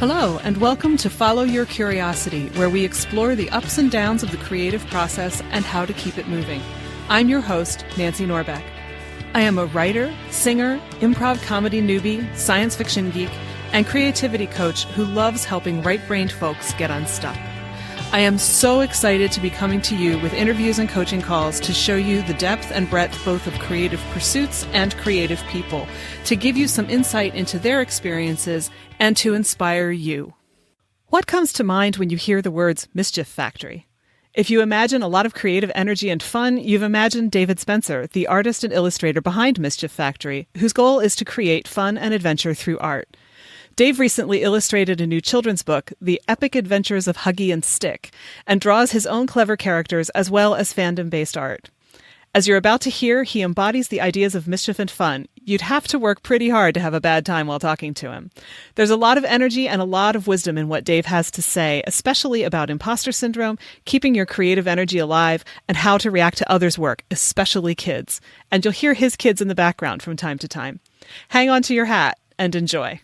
Hello, and welcome to Follow Your Curiosity, where we explore the ups and downs of the creative process and how to keep it moving. I'm your host, Nancy Norbeck. I am a writer, singer, improv comedy newbie, science fiction geek, and creativity coach who loves helping right-brained folks get unstuck. I am so excited to be coming to you with interviews and coaching calls to show you the depth and breadth both of creative pursuits and creative people, to give you some insight into their experiences and to inspire you. What comes to mind when you hear the words Mischief Factory? If you imagine a lot of creative energy and fun, you've imagined David Spencer, the artist and illustrator behind Mischief Factory, whose goal is to create fun and adventure through art. Dave recently illustrated a new children's book, The Epic Adventures of Huggie and Stick, and draws his own clever characters as well as fandom-based art. As you're about to hear, he embodies the ideas of mischief and fun. You'd have to work pretty hard to have a bad time while talking to him. There's a lot of energy and a lot of wisdom in what Dave has to say, especially about impostor syndrome, keeping your creative energy alive, and how to react to others' work, especially kids. And you'll hear his kids in the background from time to time. Hang on to your hat and enjoy.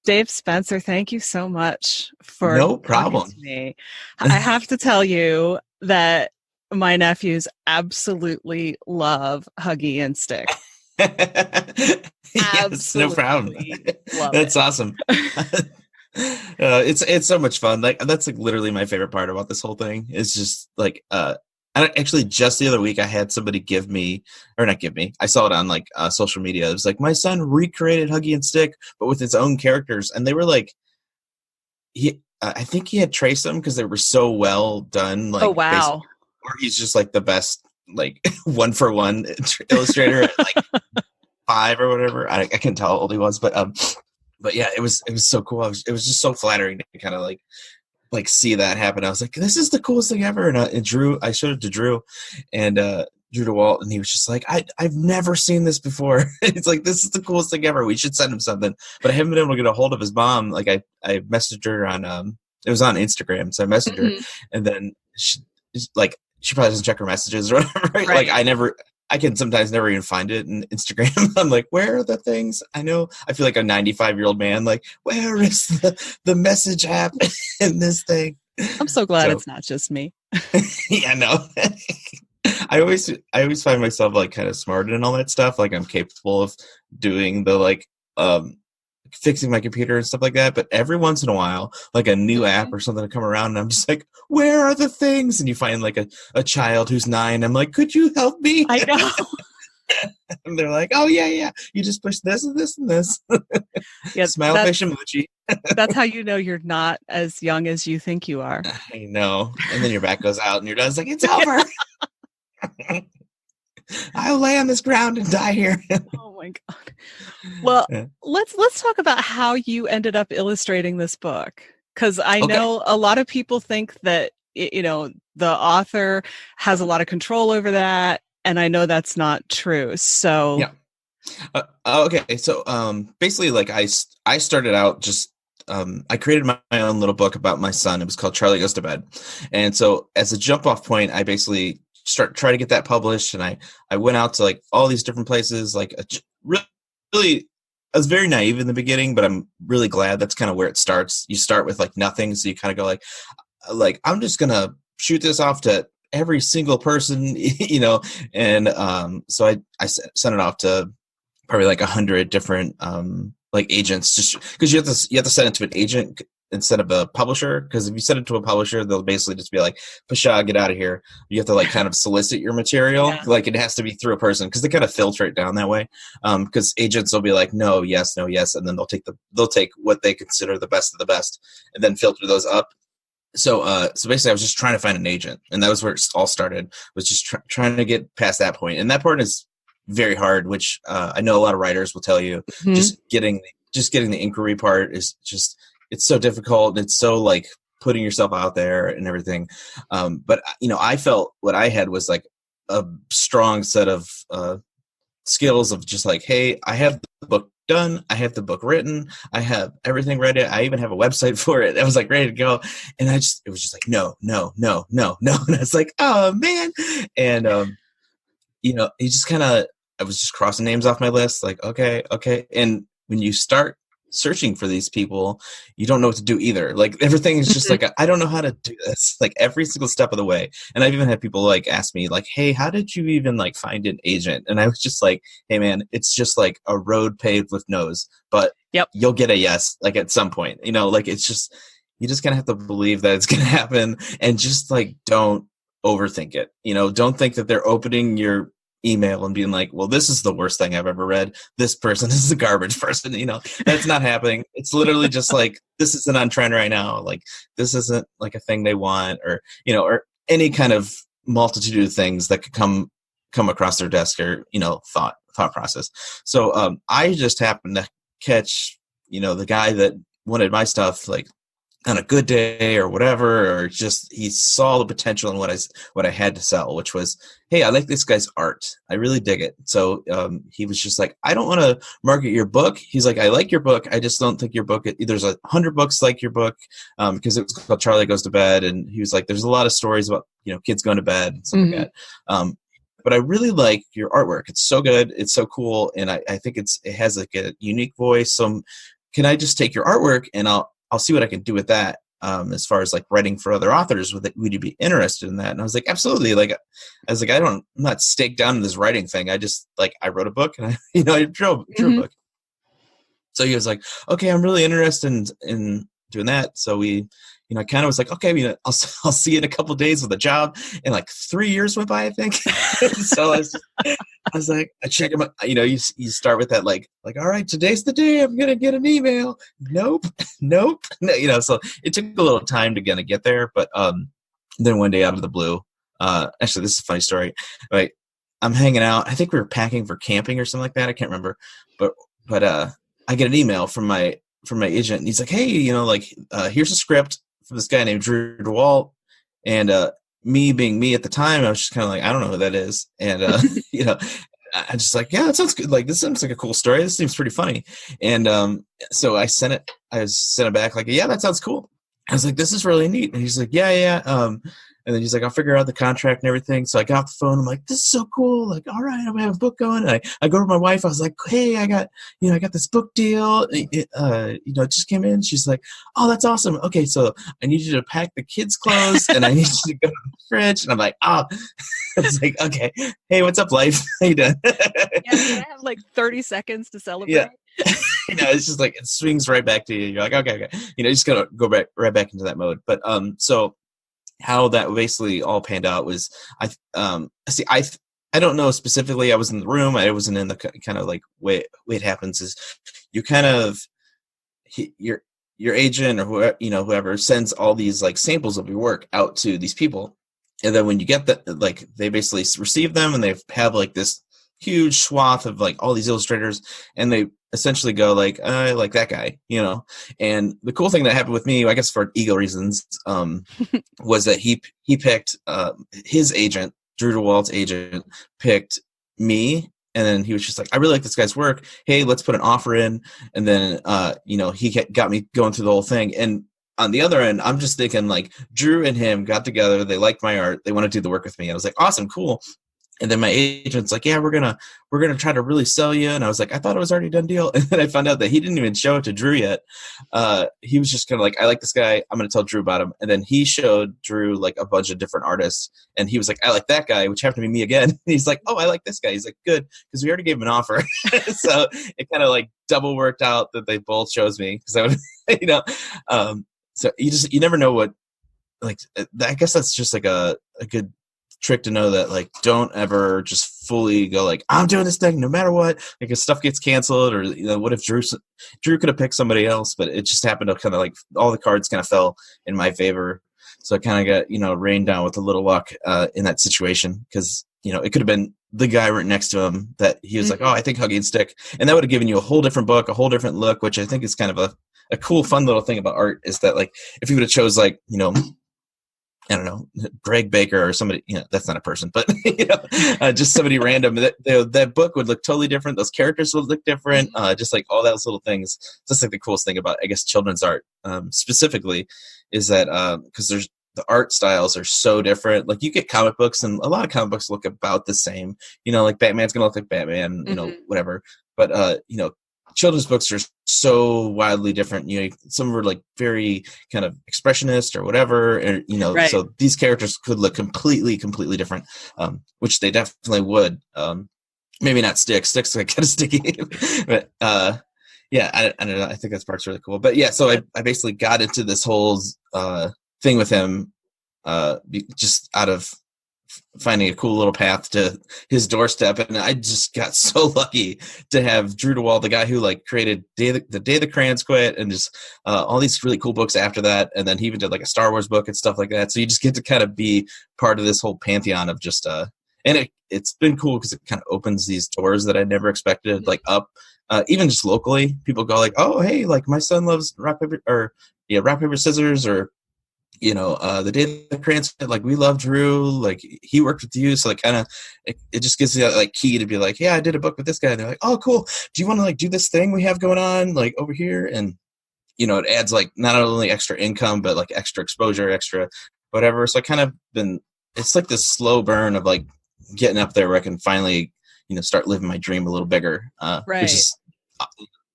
Dave Spencer, thank you so much for no problem. talking to me. I have to tell you that my nephews absolutely love Huggie and Stick. Yes, no problem. That's awesome. It's so much fun. Like that's like literally my favorite part about this whole thing. Is just like actually just the other week I had somebody I saw it on like social media. It was like my son recreated Huggie and Stick but with his own characters, and they were like I think he had traced them because they were so well done. Like, oh wow. Or he's just like the best like one for one illustrator at like 5 or whatever. I can't tell how old he was, but yeah, it was so cool. It was just so flattering to kind of like see that happen. I was like, this is the coolest thing ever. And I showed it to Drew and Drew DeWalt, and he was just like, I've never seen this before. It's like, this is the coolest thing ever. We should send him something. But I haven't been able to get a hold of his mom. Like I messaged her on it was on Instagram, so I messaged her, and then she probably doesn't check her messages or whatever. Right? Like I can sometimes never even find it in Instagram. I'm like, where are the things? I feel like a 95-year-old man. Like, where is the message app in this thing? I'm so glad it's not just me. Yeah, no. I always find myself like kind of smart and all that stuff. Like I'm capable of doing the like fixing my computer and stuff like that. But every once in a while, like a new app or something to come around, and I'm just like, where are the things? And you find like a child who's 9. I'm like, could you help me? I know. And they're like, oh yeah, you just push this and this and this. Yeah, smile face emoji. That's how you know you're not as young as you think you are. I know. And then your back goes out and you're done. It's like, it's over. I'll lay on this ground and die here. Oh my God. Well, let's talk about how you ended up illustrating this book. Because I know a lot of people think that, the author has a lot of control over that. And I know that's not true. So yeah. Okay. So basically, like I started out just I created my own little book about my son. It was called Charlie Goes to Bed. And so as a jump off point, I basically try to get that published, and I went out to like all these different places. Like really, I was very naive in the beginning, but I'm really glad that's kind of where it starts. You start with like nothing, so you kind of go like I'm just gonna shoot this off to every single person, and so I sent it off to probably like 100 different like agents, just because you have to send it to an agent instead of a publisher, because if you send it to a publisher, they'll basically just be like, Pasha, get out of here. You have to like kind of solicit your material. Yeah. Like it has to be through a person, because they kind of filter it down that way. Because agents will be like, no, yes, and then they'll take what they consider the best of the best and then filter those up. So basically I was just trying to find an agent, and that was where it all started, was just trying to get past that point. And that part is very hard, which I know a lot of writers will tell you. Just getting the inquiry part is just, it's so difficult. It's so like putting yourself out there and everything. But I felt what I had was like a strong set of skills of just like, hey, I have the book done. I have the book written. I have everything ready. I even have a website for it. I was like ready to go. And it was just like, no. And I was like, oh man. And, I was just crossing names off my list. Like, okay. And when you start searching for these people, you don't know what to do either. Like everything is just like, I don't know how to do this, like every single step of the way. And I've even had people like ask me like, hey, how did you even like find an agent? And I was just like, hey man, it's just like a road paved with no's, but you'll get a yes, like at some point, you know, like it's just, you just kind of have to believe that it's going to happen, and just like, don't overthink it. You know, don't think that they're opening your email and being like, well, this is the worst thing I've ever read. This person is a garbage person. You know, that's not happening. It's literally just like, this isn't on trend right now. Like, this isn't like a thing they want, or, you know, or any kind of multitude of things that could come across their desk, or, you know, thought process. So I just happened to catch, you know, the guy that wanted my stuff, like on a good day or whatever, or just he saw the potential in what I had to sell, which was, hey, I like this guy's art. I really dig it. So he was just like, I don't want to market your book. He's like, I like your book. I just don't think your book, there's 100 books like your book, because it was called Charlie Goes to Bed. And he was like, there's a lot of stories about, you know, kids going to bed and stuff like that. But I really like your artwork. It's so good. It's so cool. And I think it has like a unique voice. So can I just take your artwork and I'll see what I can do with that, as far as like writing for other authors. Would you be interested in that? And I was like, absolutely. Like, I was like, I'm not staked down in this writing thing. I just like, I wrote a book, and I drew a book. So he was like, okay, I'm really interested in doing that. So we, you know, I kind of was like, okay, you know, I'll see you in a couple of days with a job. And like 3 years went by, I think. So I was like, I check him out. You know, you start with that, like, all right, today's the day I'm going to get an email. Nope. No, you know, so it took a little time to kind of get there. But then one day out of the blue, actually, this is a funny story. Right. I'm hanging out. I think we were packing for camping or something like that. I can't remember. But I get an email from my agent, and he's like, hey, you know, like, here's a script from this guy named Drew DeWalt. And me being me at the time, I was just kind of like, I don't know who that is. And, you know, I just like, yeah, that sounds good. Like, this sounds like a cool story. This seems pretty funny. And so I sent it back like, yeah, that sounds cool. I was like, this is really neat. And he's like, yeah. And then he's like, I'll figure out the contract and everything. So I got off the phone. I'm like, this is so cool. Like, all right, I'm gonna have a book going. And I go to my wife. I was like, hey, I got this book deal. It just came in. She's like, oh, that's awesome. Okay, so I need you to pack the kids' clothes, and I need you to go to the fridge. And I'm like, oh, it's like, okay, hey, what's up, life? How you doing? Yeah, I have like 30 seconds to celebrate. Yeah. You know, it's just like, it swings right back to you. You're like, okay. You know, you just gotta go right back into that mode. But so how that basically all panned out was, I don't know specifically. I was in the room. I wasn't in the kind of like way it happens is you kind of, your agent or whoever sends all these like samples of your work out to these people. And then when you get that, like, they basically receive them, and they have like this huge swath of like all these illustrators, and they essentially go like, I like that guy, you know. And the cool thing that happened with me, I guess for ego reasons, was that he picked his agent, Drew DeWalt's agent, picked me. And then he was just like, I really like this guy's work. Hey, let's put an offer in. And then, he got me going through the whole thing. And on the other end, I'm just thinking like, Drew and him got together. They liked my art. They want to do the work with me. And I was like, awesome, cool. And then my agent's like, yeah, we're gonna try to really sell you. And I was like, I thought it was already done deal. And then I found out that he didn't even show it to Drew yet. He was just kind of like, I like this guy. I'm gonna tell Drew about him. And then he showed Drew like a bunch of different artists, and he was like, I like that guy, which happened to be me again. And he's like, oh, I like this guy. He's like, good, because we already gave him an offer. So it kind of like double worked out that they both chose me, because I would, so you never know what, like, I guess that's just like a good trick to know, that like, don't ever just fully go like, I'm doing this thing no matter what, like if stuff gets canceled, or what if Drew could have picked somebody else, but it just happened to kind of like, all the cards kind of fell in my favor. So I kind of got rained down with a little luck in that situation, because it could have been the guy right next to him that he was like, oh, I think Huggie would stick, and that would have given you a whole different book, a whole different look, which I think is kind of a cool, fun little thing about art, is that like, if you would have chose like, I don't know, Greg Baker or somebody, that's not a person, but, just somebody random, that book would look totally different. Those characters would look different. Just like all those little things. That's like the coolest thing about, I guess, children's art, specifically, is that, because the art styles are so different. Like, you get comic books, and a lot of comic books look about the same, like Batman's going to look like Batman, whatever. But, children's books are so wildly different. You know, some are like very kind of expressionist or whatever, and you know, Right. so these characters could look completely different, which they definitely would. Maybe not Sticks like kind of sticky, but yeah, I don't know. I think that part's really cool. But yeah, so I basically got into this whole thing with him just out of finding a cool little path to his doorstep, and I just got so lucky to have Drew DeWall, the guy who like created the Day the Crayons Quit, and just all these really cool books after that, and then he even did like a Star Wars book and stuff like that. So you just get to kind of be part of this whole pantheon of just and it's been cool because it kind of opens these doors that I never expected, like up even just locally. People go like, oh hey, like my son loves rock paper scissors, or you know, the Day the Crayons, like we love Drew, like he worked with you, so like kind of it just gives you that like key to be like, yeah, I did a book with this guy, and they're like, oh cool, do you want to like do this thing we have going on like over here? And you know, it adds like not only extra income but like extra exposure, extra whatever. So I kind of it's like this slow burn of like getting up there where I can finally, you know, start living my dream a little bigger, Right. which is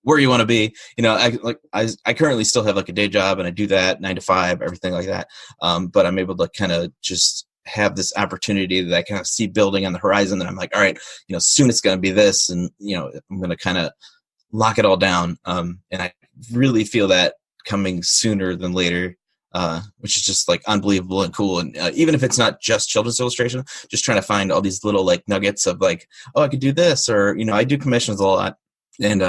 where you want to be. You know, I currently still have like a day job, and I do that 9 to 5, everything like that. But I'm able to kind of just have this opportunity that I kind of see building on the horizon, that I'm like, all right, you know, soon it's going to be this, and you know, I'm going to kind of lock it all down. And I really feel that coming sooner than later, which is just like unbelievable and cool. And even if it's not just children's illustration, just trying to find all these little like nuggets of like, oh, I could do this, or, you know, I do commissions a lot. And,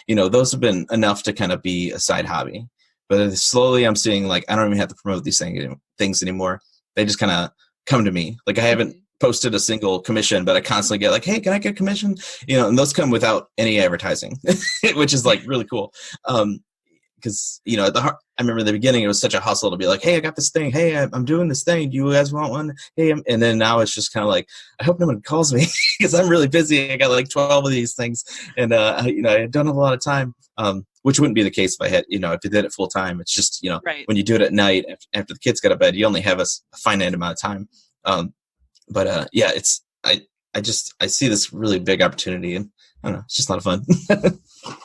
you know, those have been enough to kind of be a side hobby. But slowly I'm seeing like, I don't even have to promote these things anymore. They just kind of come to me. Like I haven't posted a single commission, but I constantly get like, hey, can I get a commission? You know, and those come without any advertising, which is like really cool. Because, you know, I remember in the beginning, it was such a hustle to be like, hey, I got this thing. Hey, I'm doing this thing. Do you guys want one? Hey, and then now it's just kind of like, I hope no one calls me because I'm really busy. I got like 12 of these things, and you know, I don't have a lot of time. Which wouldn't be the case if I had, you know, if you did it full time. It's just, you know, Right. when you do it at night after the kids go to bed, you only have a finite amount of time. But yeah, I see this really big opportunity, and I don't know, it's just a lot of fun.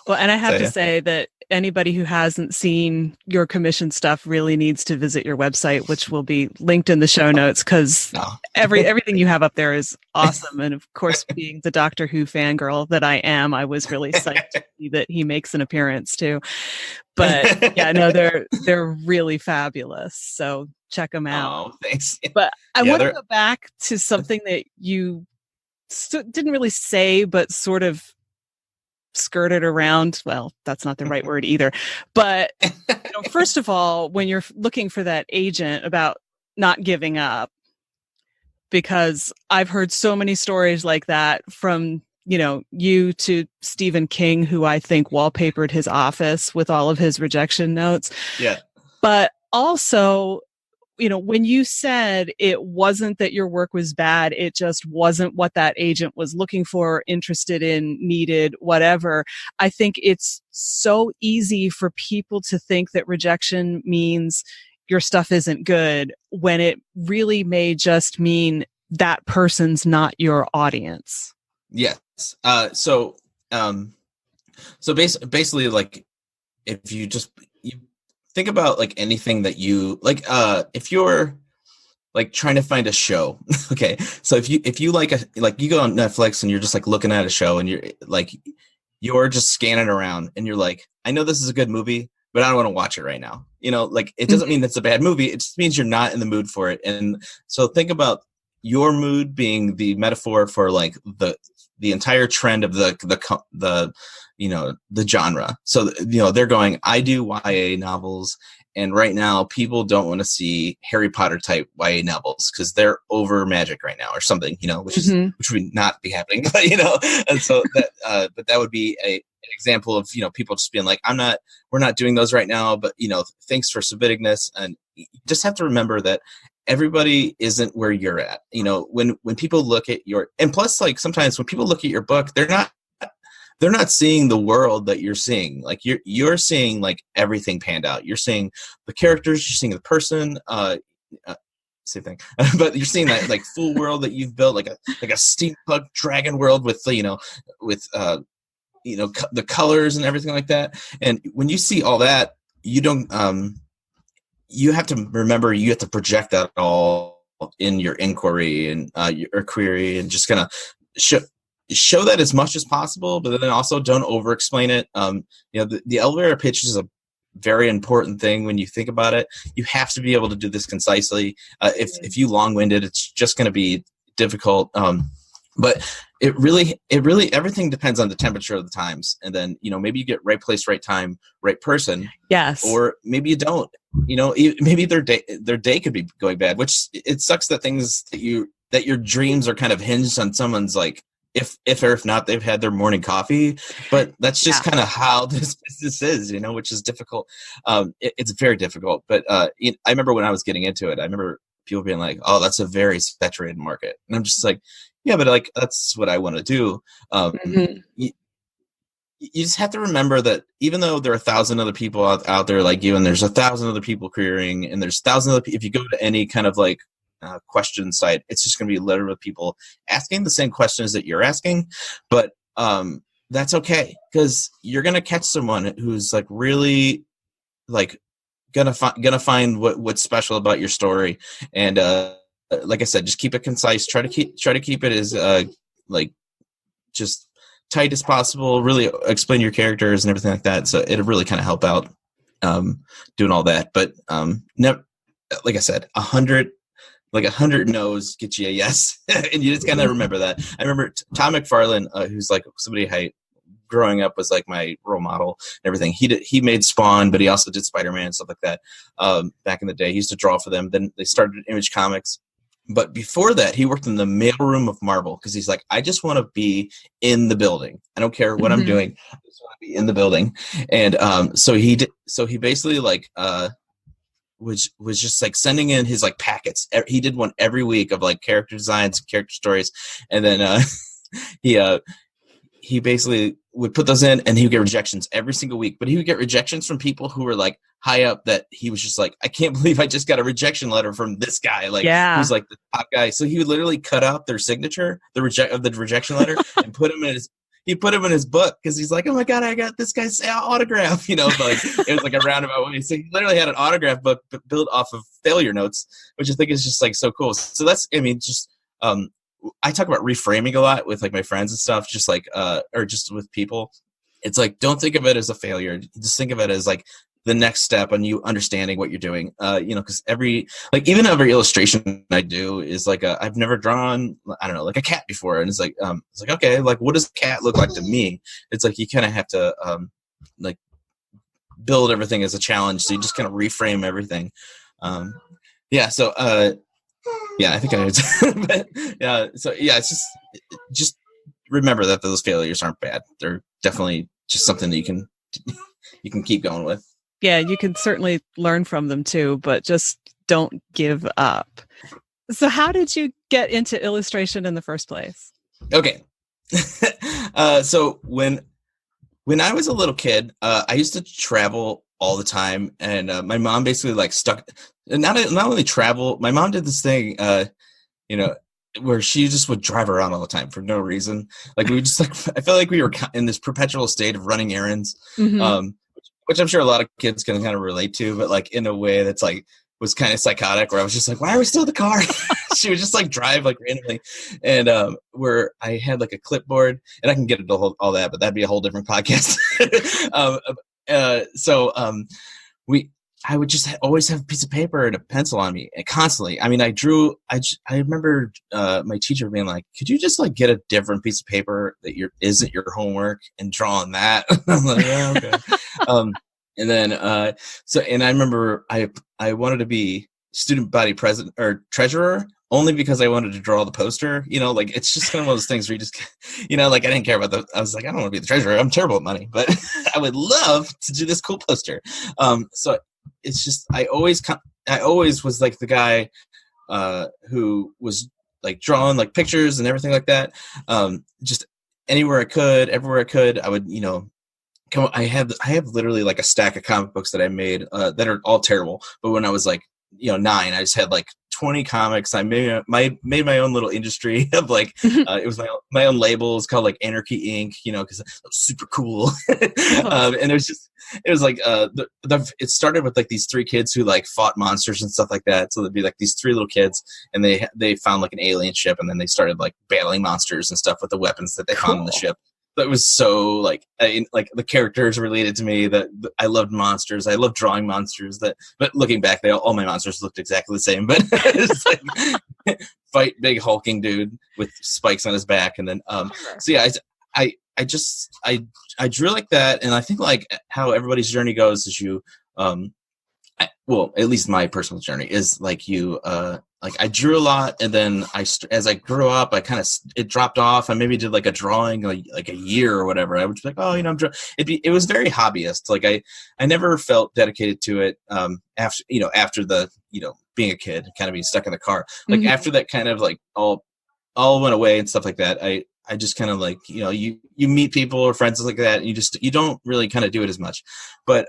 Well, and I have So, to yeah. say that anybody who hasn't seen your commission stuff really needs to visit your website, which will be linked in the show notes, because everything you have up there is awesome. And of course, being the Doctor Who fangirl that I am, I was really psyched to see that he makes an appearance too. But yeah, no, they're really fabulous. So check them out. Oh, thanks. But I want to go back to something that you didn't really say, but sort of skirted around. Well, that's not the right word either. But you know, first of all, when you're looking for that agent, about not giving up, because I've heard so many stories like that from, you know, you to Stephen King, who I think wallpapered his office with all of his rejection notes. Yeah. But also, you know, when you said it wasn't that your work was bad, it just wasn't what that agent was looking for, interested in, needed, whatever. I think it's so easy for people to think that rejection means your stuff isn't good, when it really may just mean that person's not your audience. Yes. So basically, like, if you think about like anything that you like, if you're like trying to find a show, okay. So if you like you go on Netflix and you're just like looking at a show, and you're just scanning around, and you're like, I know this is a good movie, but I don't want to watch it right now. You know, like it doesn't mean it's a bad movie. It just means you're not in the mood for it. And so think about your mood being the metaphor for like the entire trend of the you know, the genre. So, you know, they're going, I do YA novels, and right now people don't want to see Harry Potter type YA novels because they're over magic right now or something, you know, which would not be happening, but you know, and so that, but that would be an example of, you know, people just being like, we're not doing those right now, but you know, thanks for submitting this. And you just have to remember that everybody isn't where you're at. You know, when people look at and plus, like, sometimes when people look at your book, they're not seeing the world that you're seeing. Like you're seeing like everything panned out. You're seeing the characters, you're seeing the person, same thing, but you're seeing that like full world that you've built, like a steampunk dragon world with, you know, with the colors and everything like that. And when you see all that, you don't, you have to remember, you have to project that all in your inquiry and your query, and just kind of show that as much as possible, but then also don't over explain it. The elevator pitch is a very important thing when you think about it. You have to be able to do this concisely. If you long-winded, it's just going to be difficult. But it really everything depends on the temperature of the times, and then maybe you get right place, right time, right person. Yes. Or maybe you don't. Maybe their day could be going bad, which it sucks that things that your dreams are kind of hinged on someone's like if or if not they've had their morning coffee. But that's just kind of how this business is, which is difficult. It's very difficult. But I remember when I was getting into it, I remember people being like, "Oh, that's a very saturated market," and I'm just like, yeah, but like that's what I want to do. You just have to remember that even though there are 1,000 other people out there like you, and there's 1,000 other people querying, and there's 1,000 other people, if you go to any kind of like question site, it's just going to be littered with people asking the same questions that you're asking. But that's okay, because you're going to catch someone who's like really like gonna find what's special about your story. And like I said, just keep it concise. Try to keep it as like just tight as possible. Really explain your characters and everything like that. So it'll really kind of help out doing all that. But never, like I said, 100 no's get you a yes, and you just kind of remember that. I remember Tom McFarlane, who's like somebody I growing up was like my role model and everything. He made Spawn, but he also did Spider-Man and stuff like that. Back in the day, he used to draw for them. Then they started Image Comics. But before that, he worked in the mailroom of Marvel, because he's like, I just want to be in the building. I don't care what I'm doing. I just want to be in the building. And so he basically like was just like sending in his like packets. He did one every week of like character designs, character stories, and then he basically would put those in, and he would get rejections every single week. But he would get rejections from people who were like high up, that he was just like, I can't believe I just got a rejection letter from this guy. Like, who's like the top guy. So he would literally cut out their signature, the rejection letter, and put him in his book, because he's like, oh my God, I got this guy's autograph. Like it was like a roundabout way. So he literally had an autograph book built off of failure notes, which I think is just like so cool. So that's, just I talk about reframing a lot with like my friends and stuff, just like or just with people. It's like, don't think of it as a failure. Just think of it as like the next step on you understanding what you're doing. Because even every illustration I do is like I've never drawn, I don't know, like a cat before, and it's like okay, like what does a cat look like to me? It's like you kind of have to like build everything as a challenge, so you just kind of reframe everything. So I think I but yeah, so yeah, it's just remember that those failures aren't bad. They're definitely just something that you can keep going with. Yeah, you can certainly learn from them too, but just don't give up. So how did you get into illustration in the first place? Okay. So when I was a little kid, I used to travel all the time, and my mom basically like stuck, not only travel, my mom did this thing, where she just would drive around all the time for no reason. Like we just like, I felt like we were in this perpetual state of running errands, which I'm sure a lot of kids can kind of relate to, but like in a way that's like was kind of psychotic, where I was just like, why are we still in the car? She would just like drive like randomly, and where I had like a clipboard, and I can get into all that, but that'd be a whole different podcast. I would just always have a piece of paper and a pencil on me, and constantly. I mean, I drew. I remember my teacher being like, "Could you just like get a different piece of paper that isn't your homework and draw on that?" I'm like, "Yeah, okay." And then and I remember I wanted to be student body president or treasurer, only because I wanted to draw the poster. Like it's just kind of one of those things where you just, like I didn't care about I was like, I don't want to be the treasurer. I'm terrible at money, but I would love to do this cool poster. So it's just I always was like the guy who was like drawing like pictures and everything like that. Just anywhere I could, everywhere I could, I would I have literally like a stack of comic books that I made that are all terrible. But when I was like 9, I just had like 20 comics. I made my own little industry of like, it was my own label. It's called like Anarchy Inc., you know, because it was super cool. And it was like, it started with like these 3 kids who like fought monsters and stuff like that. So there'd be like these 3 little kids, and they found like an alien ship, and then they started like battling monsters and stuff with the weapons that they found on the ship. That was so like the characters related to me. That I loved monsters. I loved drawing monsters. But looking back, all my monsters looked exactly the same. But it's like fight big hulking dude with spikes on his back, and then so yeah, I drew like that, and I think like how everybody's journey goes is you well, at least my personal journey is like you like I drew a lot, and then as I grew up, it dropped off. I maybe did like a drawing like a year or whatever. I would be like, oh, you know, it was very hobbyist. Like I never felt dedicated to it after the, you know, being a kid, kind of being stuck in the car. Like after that kind of like all went away and stuff like that, I just kind of like, you know, you meet people or friends like that, and you don't really kind of do it as much. But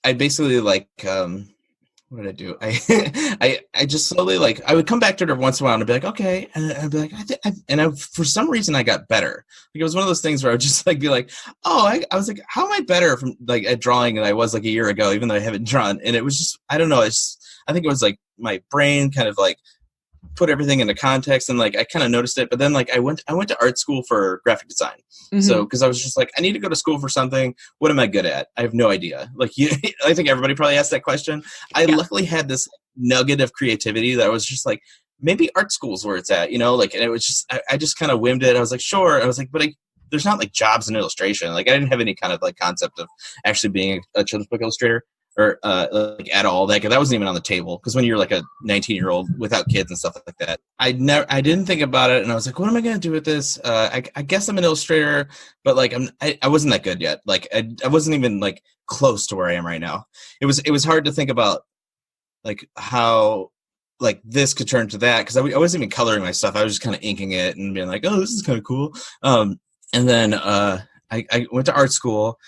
I basically like what did I do? I just slowly like I would come back to it every once in a while and I'd be like, okay, and I'd be like, for some reason I got better. Like it was one of those things where I would just like be like, oh, I was like, how am I better from like at drawing than I was like a year ago, even though I haven't drawn? And it was just, I don't know, I think it was like my brain kind of like put everything into context, and like I kind of noticed it. But then like I went to art school for graphic design. So because I was just like, I need to go to school for something. What am I good at? I have no idea. Like I think everybody probably asked that question. I luckily had this nugget of creativity that I was just like, maybe art school's where it's at, you know, like, and it was just, I just kind of whimmed it. I was like, sure. I was like, but there's not like jobs in illustration. Like I didn't have any kind of like concept of actually being a children's book illustrator. Or like at all. That wasn't even on the table, because when you're like a 19-year-old without kids and stuff like that, I didn't think about it, and I was like, what am I gonna do with this? I guess I'm an illustrator, but like I wasn't that good yet. Like I wasn't even like close to where I am right now. It was hard to think about like how like this could turn to that, because I wasn't even coloring my stuff. I was just kind of inking it and being like, oh, this is kind of cool. And then I went to art school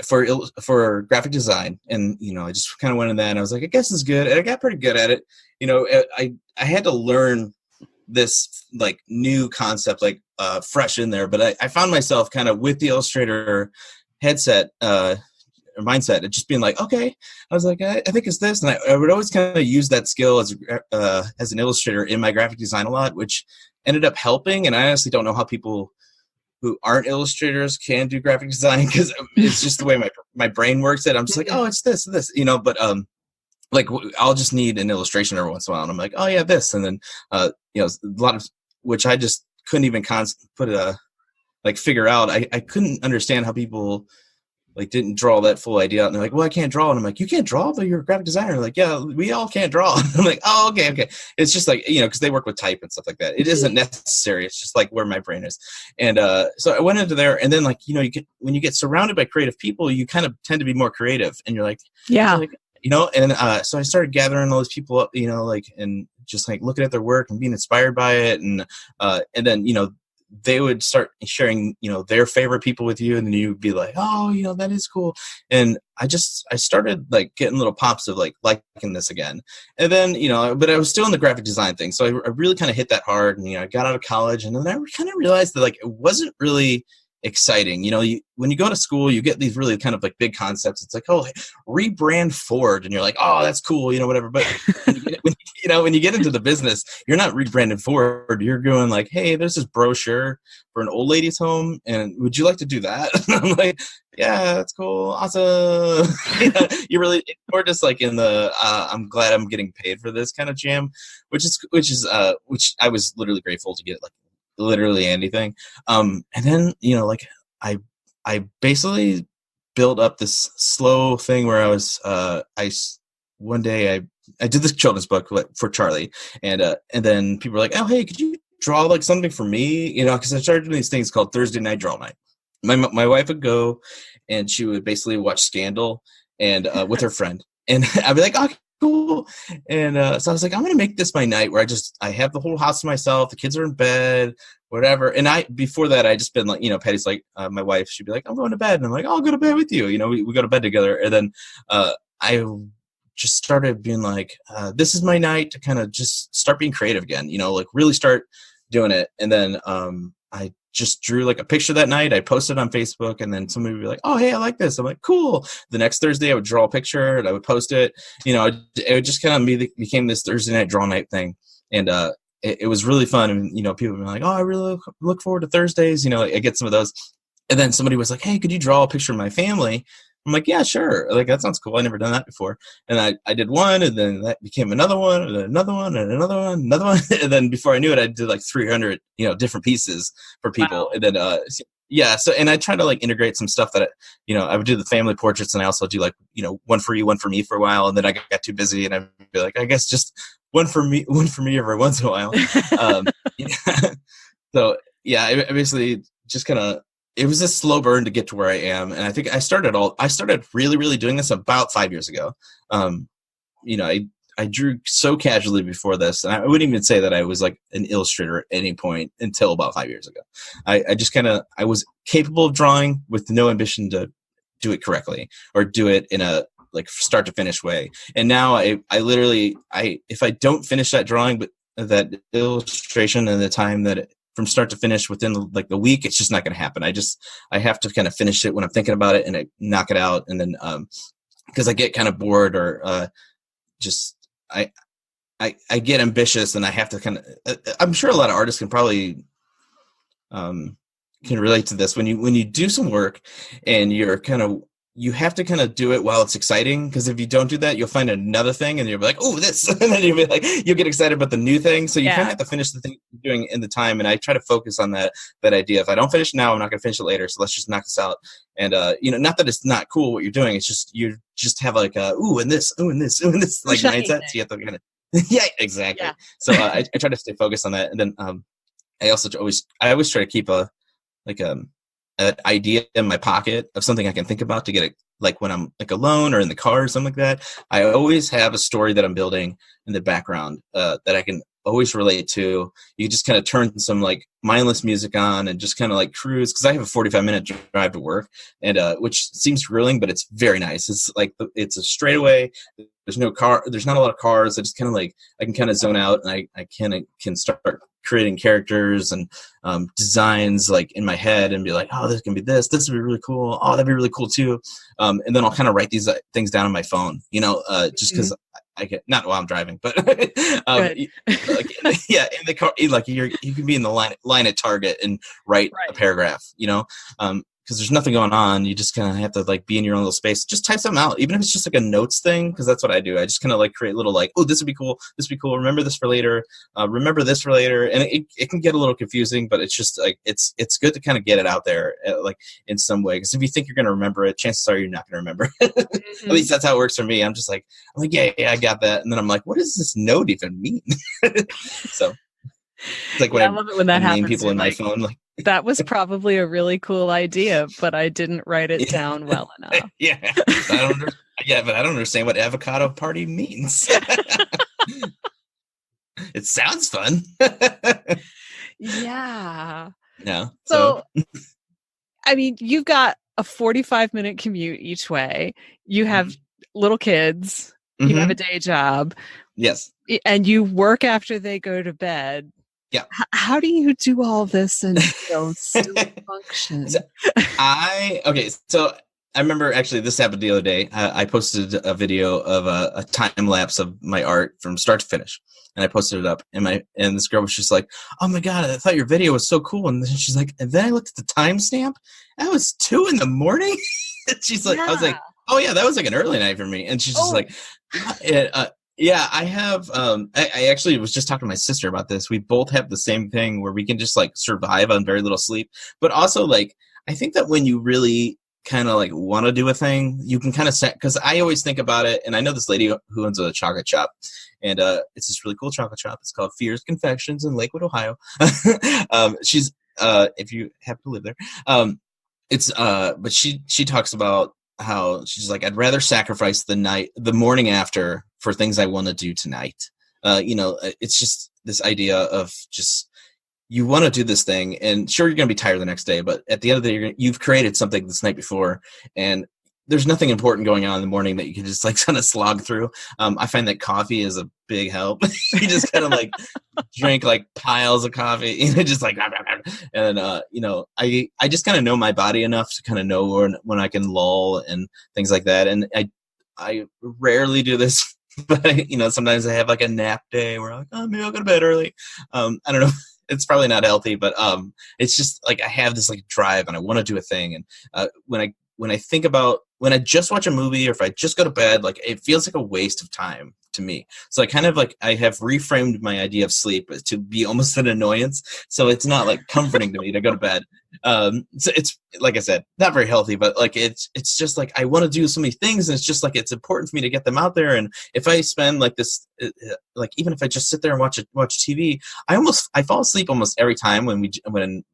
for graphic design, and you know, I just kind of went in that, and I was like, I guess it's good, and I got pretty good at it. You know, I had to learn this like new concept like fresh in there, but I found myself kind of with the Illustrator headset or mindset, and just being like, okay, I was like, I think it's this, and I would always kind of use that skill as an illustrator in my graphic design a lot, which ended up helping. And I honestly don't know how people who aren't illustrators can do graphic design, because it's just the way my brain works. That I'm just like, oh, it's this, you know. But like I'll just need an illustration every once in a while, and I'm like, oh yeah, this, and then you know, a lot of which I just couldn't even figure out. I couldn't understand how people like didn't draw that full idea out, and they're like, well, I can't draw. And I'm like, you can't draw, but you're a graphic designer. They're like, yeah, we all can't draw. And I'm like, oh, okay. It's just like, you know, because they work with type and stuff like that. It isn't necessary. It's just like where my brain is. And so I went into there, and then like, you know, when you get surrounded by creative people, you kind of tend to be more creative, and you're like, yeah, like, you know. And so I started gathering all these people up, you know, like, and just like looking at their work and being inspired by it, and then, you know, they would start sharing, you know, their favorite people with you, and then you'd be like, oh, you know, that is cool. And I started like getting little pops of like liking this again. And then, you know, but I was still in the graphic design thing, so I really kind of hit that hard. And, you know, I got out of college, and then I kind of realized that like it wasn't really exciting. You know, when you go to school, you get these really kind of like big concepts. It's like, oh, rebrand Ford, and you're like, oh, that's cool, you know, whatever. But when you get into the business, you're not rebranding Ford. You're going like, hey, there's this brochure for an old lady's home, and would you like to do that? And I'm like, yeah, that's cool, awesome. You know, you really, it's more just like in the I'm glad I'm getting paid for this kind of jam, which I was literally grateful to get like literally anything. And then, you know, like I basically built up this slow thing where I was one day I did this children's book for Charlie, and then people were like, oh, hey, could you draw like something for me? You know, because I started doing these things called Thursday night draw night. My wife would go, and she would basically watch Scandal and with her friend, and I'd be like, oh, cool. And so I was like, I'm gonna make this my night where I have the whole house to myself, the kids are in bed, whatever. And before that, I just been like, you know, Patty's like, my wife, she'd be like, I'm going to bed, and I'm like, I'll go to bed with you. You know, we go to bed together. And then I just started being like, this is my night to kind of just start being creative again, like really start doing it. And then I just drew like a picture that night. I posted on Facebook, and then somebody would be like, oh, hey, I like this. I'm like, cool. The next Thursday I would draw a picture and I would post it. It just kind of became this Thursday night draw night thing. And it was really fun. And, people would be like, oh, I really look forward to Thursdays. I get some of those. And then somebody was like, hey, could you draw a picture of my family? I'm like, yeah, sure. Like, that sounds cool. I never done that before. And I did one, and then that became another one, and another one, and another one, another one. And then before I knew it, I did like 300, different pieces for people. Wow. And then, yeah. So, and I try to like integrate some stuff that, I would do the family portraits, and I also do like, one for you, one for me for a while. And then I got too busy, and I'd be like, I guess just one for me every once in a while. Yeah. So yeah, I basically just kind of, it was a slow burn to get to where I am. And I think I started really, really doing this about 5 years ago. I drew so casually before this, and I wouldn't even say that I was like an illustrator at any point until about 5 years ago. I just I was capable of drawing with no ambition to do it correctly or do it in a like start to finish way. And now I literally, if I don't finish that drawing, but that illustration in the time that from start to finish within like the week, it's just not going to happen. I have to kind of finish it when I'm thinking about it, and I knock it out. And then, cause I get kind of bored, or, I get ambitious, and I have to kind of, I'm sure a lot of artists can probably, can relate to this. When you do some work and you have to kind of do it while it's exciting, because if you don't do that, you'll find another thing and you'll be like, oh, this, and then you'll get excited about the new thing. So you kind of have to finish the thing you're doing in the time. And I try to focus on that idea. If I don't finish now, I'm not going to finish it later. So let's just knock this out. And, not that it's not cool what you're doing. It's just, you just have like a, ooh, and this, ooh, and this, ooh, and this, like mindset. So you have to kind of, yeah, exactly. Yeah. So I try to stay focused on that. And then I always try to keep an idea in my pocket of something I can think about to get it, like when I'm like alone or in the car or something like that. I always have a story that I'm building in the background that I can always relate to. You just kind of turn some like mindless music on and just kind of like cruise, because I have a 45-minute drive to work, and which seems grueling, but it's very nice. It's like it's a straightaway. There's no car. There's not a lot of cars. I just kind of like, I can kind of zone out, and I can start creating characters and designs like in my head, and be like, oh, this can be this would be really cool. Oh, that'd be really cool too. And then I'll kind of write these things down on my phone, just because I get, not while I'm driving, but like, yeah, in the car, like you can be in the line at Target and write a paragraph, because there's nothing going on. You just kind of have to like be in your own little space. Just type something out, even if it's just like a notes thing, because that's what I do. I just kind of like create little like, oh, this would be cool. This would be cool. Remember this for later. Remember this for later. And it can get a little confusing, but it's just like it's good to kind of get it out there, like in some way. Because if you think you're going to remember it, chances are you're not going to remember it. Mm-hmm. At least that's how it works for me. I'm like, yeah, I got that. And then I'm like, what does this note even mean? So it's like when I love it when that happens. Name people in my phone, like, that was probably a really cool idea, but I didn't write it down well enough. Yeah, but I don't understand what avocado party means. It sounds fun. Yeah. No. So, I mean, you've got a 45-minute commute each way. You have little kids. Mm-hmm. You have a day job. Yes. And you work after they go to bed. Yeah. How do you do all this and still function? So I remember actually this happened the other day. I posted a video of a time lapse of my art from start to finish, and I posted it up. And this girl was just like, "Oh my god, I thought your video was so cool." And then she's like, and then I looked at the timestamp. That was 2 a.m. She's like, I was like, "Oh yeah, that was like an early night for me." And she's just like, yeah, I have. I actually was just talking to my sister about this. We both have the same thing where we can just like survive on very little sleep. But also, like, I think that when you really kind of like want to do a thing, you can kind of set. Because I always think about it, and I know this lady who owns a chocolate shop, and it's this really cool chocolate shop. It's called Fears Confections in Lakewood, Ohio. She's if you happen to live there, but she talks about how she's like, I'd rather sacrifice the morning after for things I want to do tonight. It's just this idea of just, you want to do this thing, and sure, you're going to be tired the next day, but at the end of the day, you've created something this night before, and there's nothing important going on in the morning that you can just like kind of slog through. I find that coffee is a big help. You just kind of like drink like piles of coffee, just like, and I just kind of know my body enough to kind of know when I can lull and things like that. And I rarely do this, but sometimes I have like a nap day where I'm like, oh, maybe I'll go to bed early. I don't know. It's probably not healthy, but it's just like I have this like drive and I want to do a thing. And when I think about when I just watch a movie or if I just go to bed, like it feels like a waste of time to me. So I kind of like I have reframed my idea of sleep to be almost an annoyance. So it's not like comforting to me to go to bed. So it's like I said, not very healthy, but like it's just like I want to do so many things, and it's just like it's important for me to get them out there. And if I spend like this, like even if I just sit there and watch TV, I fall asleep almost every time when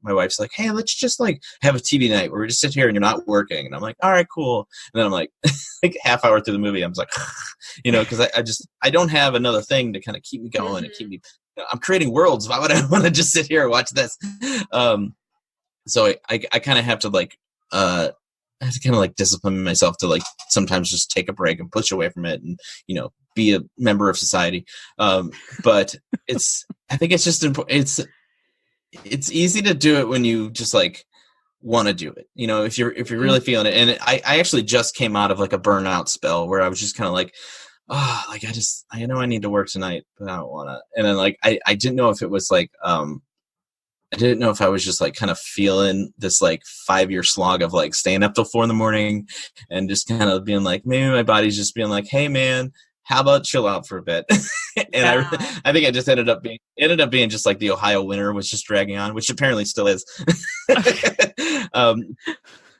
my wife's like, hey, let's just like have a TV night where we just sit here and you're not working, and I'm like, all right, cool. And then I'm like, like half hour through the movie, I'm just like, because I don't have another thing to kind of keep me going and keep me. I'm creating worlds. Why would I want to just sit here and watch this? So I kind of have to like I have to kind of like discipline myself to like sometimes just take a break and push away from it and be a member of society. But I think it's just it's easy to do it when you just like want to do it. If you're really feeling it. And I actually just came out of like a burnout spell where I was just kind of like, oh, like I know I need to work tonight, but I don't want to. And then like I didn't know if it was like I didn't know if I was just like kind of feeling this like 5-year slog of like staying up till 4 a.m. and just kind of being like, maybe my body's just being like, hey man, how about chill out for a bit? And yeah. I think I just ended up being just like the Ohio winter was just dragging on, which apparently still is.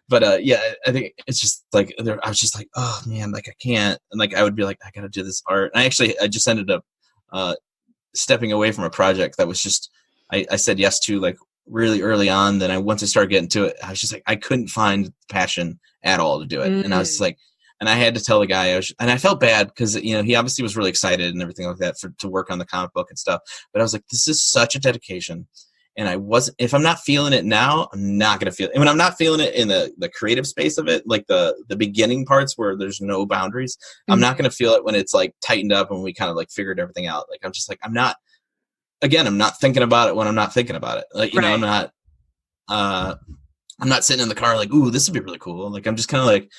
But yeah, I think it's just like I was just like, oh man, like I can't, and like I would be like, I gotta do this art. And I just ended up stepping away from a project that was just I said yes to like really early on. Then once I started getting to it, I was just like I couldn't find passion at all to do it, and I was like, and I had to tell the guy, and I felt bad because he obviously was really excited and everything like that to work on the comic book and stuff. But I was like, this is such a dedication. And if I'm not feeling it now, I'm not going to feel it. And when I'm not feeling it in the creative space of it, like the beginning parts where there's no boundaries, I'm not going to feel it when it's like tightened up and we kind of like figured everything out. Like, I'm just like, I'm not thinking about it when I'm not thinking about it. Like, right. I'm not sitting in the car like, ooh, this would be really cool. Like, I'm just kind of like,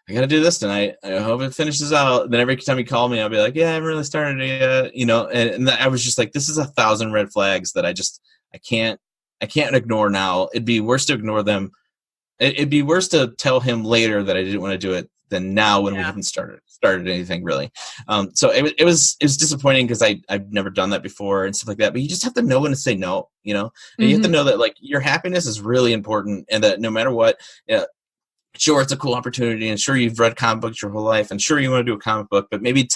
I got to do this tonight. I hope it finishes out. And then every time you call me, I'll be like, yeah, I haven't really started it yet, and I was just like, this is 1,000 red flags that I can't ignore now. It'd be worse to ignore them. It'd be worse to tell him later that I didn't want to do it than now when we haven't started anything really. So it was disappointing because I've never done that before and stuff like that. But you just have to know when to say no, and you have to know that like your happiness is really important, and that no matter what, sure, it's a cool opportunity, and sure, you've read comic books your whole life, and sure, you want to do a comic book, but maybe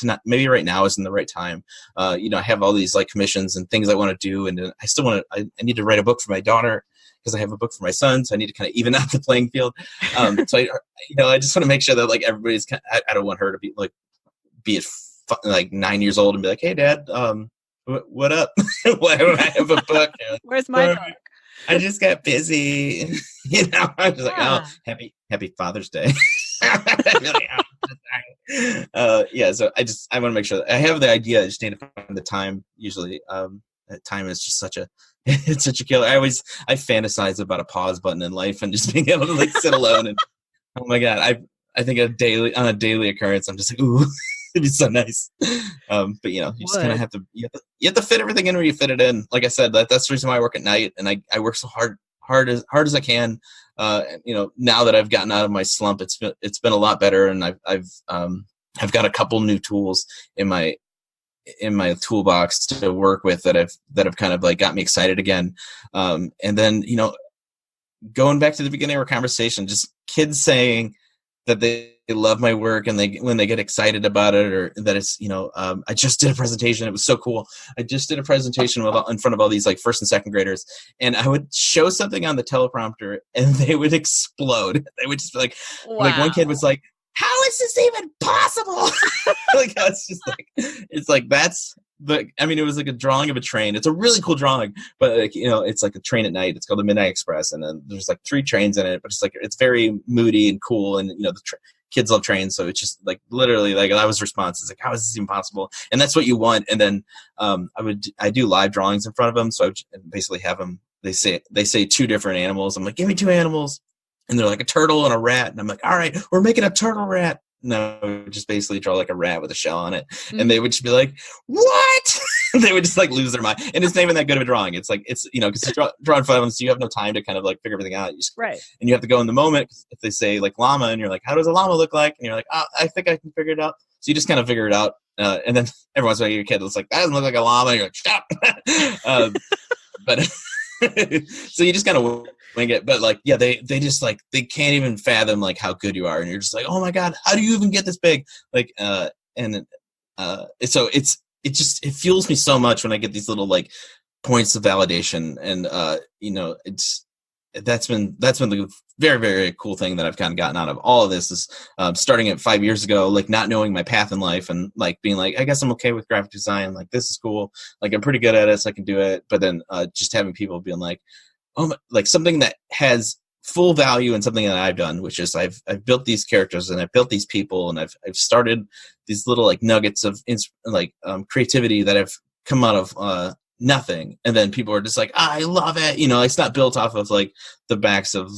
right now isn't the right time. I have all these like commissions and things I want to do, and I still want to. I need to write a book for my daughter because I have a book for my son, so I need to kind of even out the playing field. So I just want to make sure that like everybody's. I don't want her to be like 9 years old and be like, hey, Dad, what up? Why don't I have a book? Where's my book? I just got busy. I'm just like, oh, happy Father's Day. So I want to make sure that I have the idea. I just need to find the time. Usually, time is just it's such a killer. I fantasize about a pause button in life and just being able to like sit alone and oh my God, I think on a daily occurrence, I'm just like, ooh, it'd be so nice. But you just kind of have to fit everything in where you fit it in. Like I said, that's the reason why I work at night, and I work so hard as I can. Now that I've gotten out of my slump, it's been a lot better, and I've got a couple new tools in my toolbox to work with that have kind of like got me excited again. And then going back to the beginning of our conversation, just kids saying that they love my work and when they get excited about it, or that it's I just did a presentation, it was so cool. I just did a presentation in front of all these like first and second graders, and I would show something on the teleprompter and they would explode. They would just be like, wow. Like one kid was like, how is this even possible? Like it's just like it was like a drawing of a train. It's a really cool drawing, but like it's like a train at night. It's called the Midnight Express, and then there's like 3 trains in it. But it's like it's very moody and cool, and kids love trains, so it's just like literally like that was response. It's like, how is this even possible? And that's what you want. And then I do live drawings in front of them, so I would basically have them. They say 2 different animals. I'm like, give me 2 animals, and they're like a turtle and a rat, and I'm like, all right, we're making a turtle rat. No, I would just basically draw like a rat with a shell on it, and they would just be like, "What?" They would just like lose their mind. And it's not even that good of a drawing. It's like because you draw in front of them, so you have no time to kind of like figure everything out. Right. And you have to go in the moment. 'Cause if they say like llama, and you're like, "How does a llama look like?" And you're like, "Oh, I think I can figure it out." So you just kind of figure it out, and then every once in a while your kid is like, "That doesn't look like a llama." And you're like, "Stop!" But so you just kind of wing it. But like, yeah, they just like they can't even fathom like how good you are, and you're just like, oh my god, how do you even get this big? Like, so it fuels me so much when I get these little like points of validation, and that's been the very, very cool thing that I've kind of gotten out of all of this is starting at 5 years ago, like not knowing my path in life and like being like, I guess I'm okay with graphic design. Like, this is cool. Like, I'm pretty good at it, so I can do it. But then just having people being like, oh, like something that has full value and something that I've done, which is I've built these characters and I've built these people and I've started these little like nuggets of creativity that have come out of nothing, and then people are just like, I love it. It's not built off of like the backs of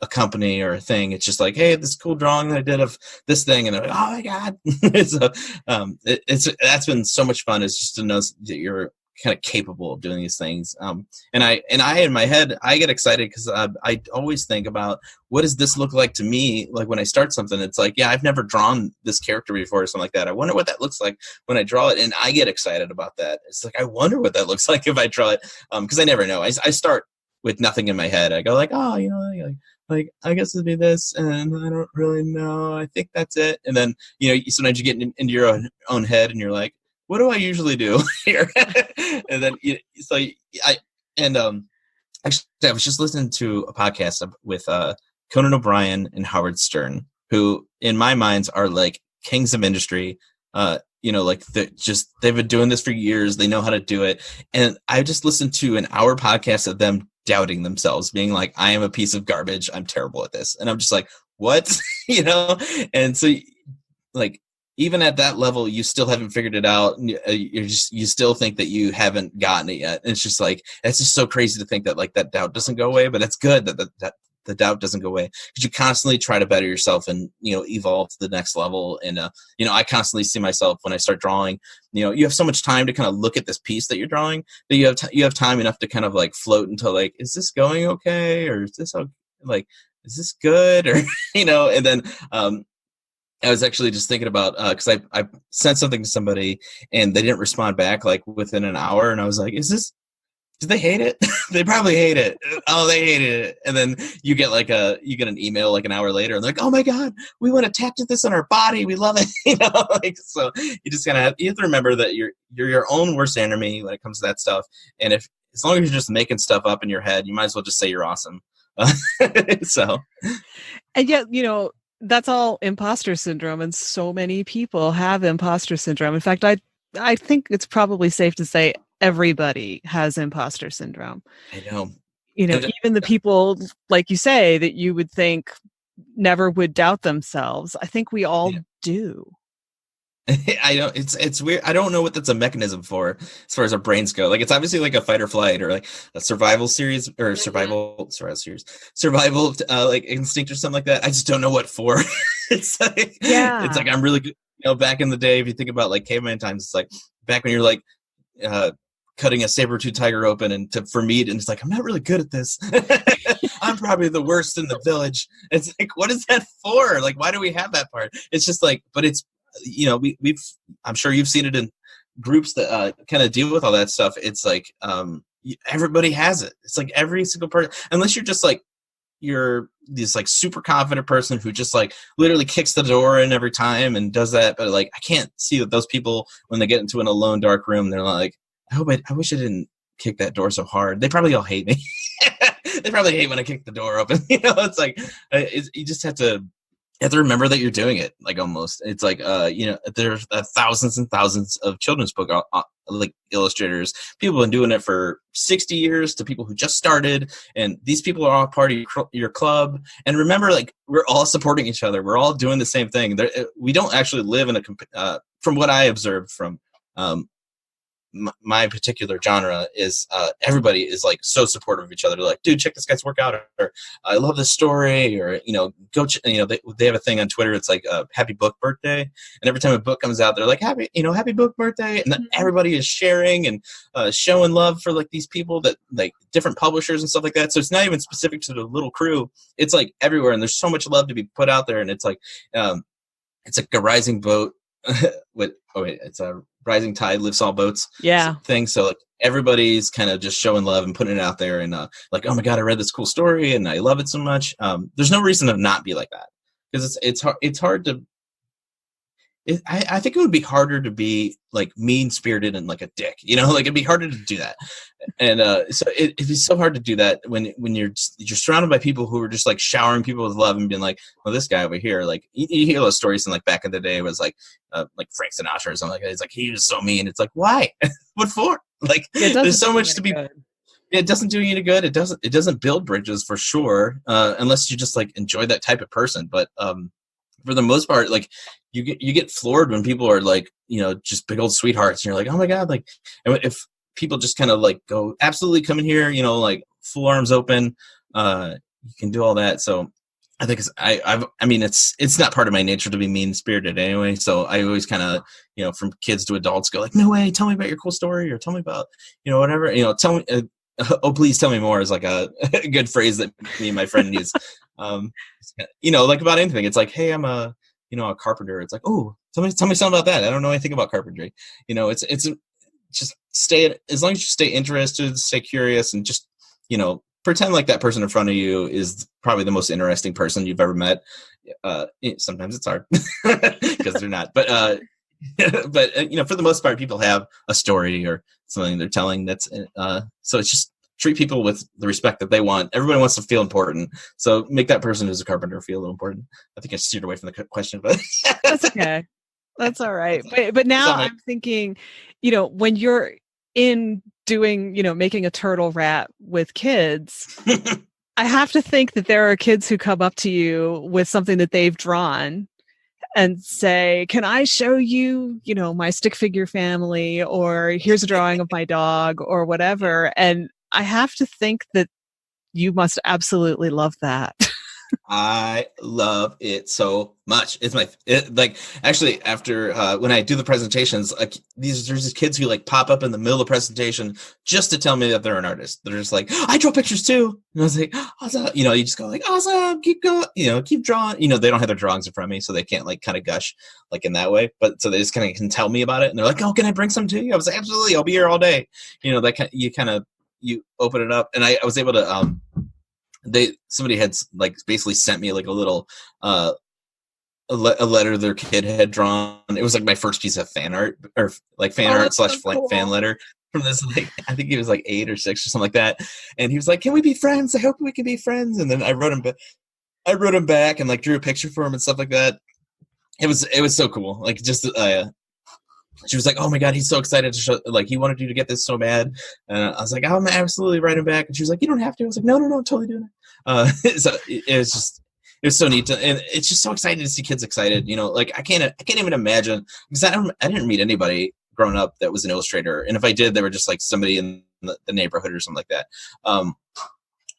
a company or a thing. It's just like, hey, this cool drawing that I did of this thing, and they're like, oh my god. That's been so much fun. It's just to know that you're kind of capable of doing these things. And I in my head, I get excited because I always think about what does this look like to me? Like when I start something, it's like, yeah, I've never drawn this character before or something like that. I wonder what that looks like when I draw it. And I get excited about that. It's like, I wonder what that looks like if I draw it. Because I never know. I start with nothing in my head. I go like, oh, like I guess it'd be this, and I don't really know. I think that's it. And then, sometimes you get into your own head and you're like, what do I usually do here? And then, actually, I was just listening to a podcast with Conan O'Brien and Howard Stern, who in my minds are like kings of industry. Like they've been doing this for years. They know how to do it. And I just listened to an hour podcast of them doubting themselves, being like, I am a piece of garbage. I'm terrible at this. And I'm just like, what? And so like, even at that level, you still haven't figured it out. You still think that you haven't gotten it yet. And it's just like, it's just so crazy to think that like that doubt doesn't go away, but it's good that the doubt doesn't go away because you constantly try to better yourself and, evolve to the next level. And, I constantly see myself when I start drawing, you have so much time to kind of look at this piece that you're drawing that you have time enough to kind of like float into like, is this going okay? Or is this like, is this good? Or, and then, I was actually just thinking about because I sent something to somebody and they didn't respond back like within an hour, and I was like, did they hate it? They probably hate it. Oh, they hated it. And then you get an email like an hour later and they're like, oh my god, we want to tattoo this on our body, we love it. So you just kind of have to remember that you're your own worst enemy when it comes to that stuff, and as long as you're just making stuff up in your head, you might as well just say you're awesome. So and yet that's all imposter syndrome, and so many people have imposter syndrome. In fact, I think it's probably safe to say everybody has imposter syndrome. I know. Even the people, like you say, that you would think never would doubt themselves. I think we all do. I know it's weird. I don't know what that's a mechanism for as far as our brains go. Like it's obviously like a fight or flight or like a survival series or survival like instinct or something like that. I just don't know what for. It's like I'm really good. Back in the day, if you think about like caveman times, it's like back when you're like cutting a saber-tooth tiger open and for meat, and it's like, I'm not really good at this. I'm probably the worst in the village. It's like, what is that for? Like, why do we have that part? It's just like, but it's we've I'm sure you've seen it in groups that kind of deal with all that stuff. It's like everybody has it. It's like every single person, unless you're just like you're this like super confident person who just like literally kicks the door in every time and does that. But like I can't see that those people, when they get into an alone dark room, they're like, I wish I didn't kick that door so hard. They probably all hate me. They probably hate when I kick the door open. It's like you just have to. have to remember that you're doing it. Like almost, it's like there's thousands and thousands of children's book like illustrators. People have been doing it for 60 years to people who just started, and these people are all part of your club. And remember, like, we're all supporting each other. We're all doing the same thing. We don't actually live in from what I observed from my particular genre is everybody is like so supportive of each other. They're like, dude, check this guy's work out, or I love this story, or they have a thing on Twitter. It's like happy book birthday, and every time a book comes out, they're like happy book birthday, and then everybody is sharing and showing love for like these people that like different publishers and stuff like that. So it's not even specific to the little crew. It's like everywhere, and there's so much love to be put out there, and it's like a rising boat. It's a rising tide lifts all boats thing. So like everybody's kind of just showing love and putting it out there, and like, oh my god, I read this cool story and I love it so much. There's no reason to not be like that, because it's hard to. I think it would be harder to be like mean spirited and like a dick, like it'd be harder to do that. And so it'd be so hard to do that when you're surrounded by people who are just like showering people with love and being like, well, this guy over here, like you hear those stories, and like back in the day it was like Frank Sinatra or something like that. It's like, he was so mean. It's like, why? What for? Like, there's so much to be. It doesn't do you any good. It doesn't build bridges for sure, unless you just like enjoy that type of person. But for the most part, like you get floored when people are like, just big old sweethearts, and you're like, oh my god, like, and if people just kind of like go, absolutely, come in here, like full arms open, you can do all that. So I think it's not part of my nature to be mean spirited anyway. So I always kind of, from kids to adults, go like, no way, tell me about your cool story, or tell me about, whatever, tell me. Oh, please tell me more is like a good phrase that me and my friend use. Like about anything. It's like, hey, I'm a carpenter. It's like, oh, tell me something about that. I don't know anything about carpentry. It's just stay, as long as you stay interested, stay curious, and just, pretend like that person in front of you is probably the most interesting person you've ever met. Sometimes it's hard because they're not, but for the most part, people have a story or something they're telling. That's so it's just treat people with the respect that they want. Everybody wants to feel important, so make that person who's a carpenter feel a little important. I think I steered away from the question, but that's okay. That's all right. But now I'm thinking, when you're in doing, making a turtle rat with kids, I have to think that there are kids who come up to you with something that they've drawn and say, can I show you, my stick figure family, or here's a drawing of my dog, or whatever. And I have to think that you must absolutely love that. I love it so much. It's actually after when I do the presentations, like there's these kids who like pop up in the middle of the presentation just to tell me that they're an artist. They're just like, I draw pictures too. And I was like, awesome. You just go like, awesome, keep going, keep drawing. They don't have their drawings in front of me, so they can't like kind of gush like in that way. But so they just kind of can tell me about it, and they're like, oh, can I bring some to you? I was like, absolutely, I'll be here all day. You open it up, and I was able to somebody had like basically sent me like a little a letter their kid had drawn. It was like my first piece of fan art, or like fan art / so cool. Fan letter from this, like, I think he was like 8 or 6 or something like that. And he was like, can we be friends? I hope we can be friends. And then I wrote him back and like drew a picture for him and stuff like that. It was so cool. Like, just she was like, oh my god, he's so excited to show, like, he wanted you to get this so bad. And I was like, I'm absolutely writing back. And she was like, you don't have to. I was like, no, I'm totally doing it. So it was so neat and it's just so exciting to see kids excited. Like I can't even imagine, because I didn't meet anybody growing up that was an illustrator. And if I did, they were just like somebody in the neighborhood or something like that.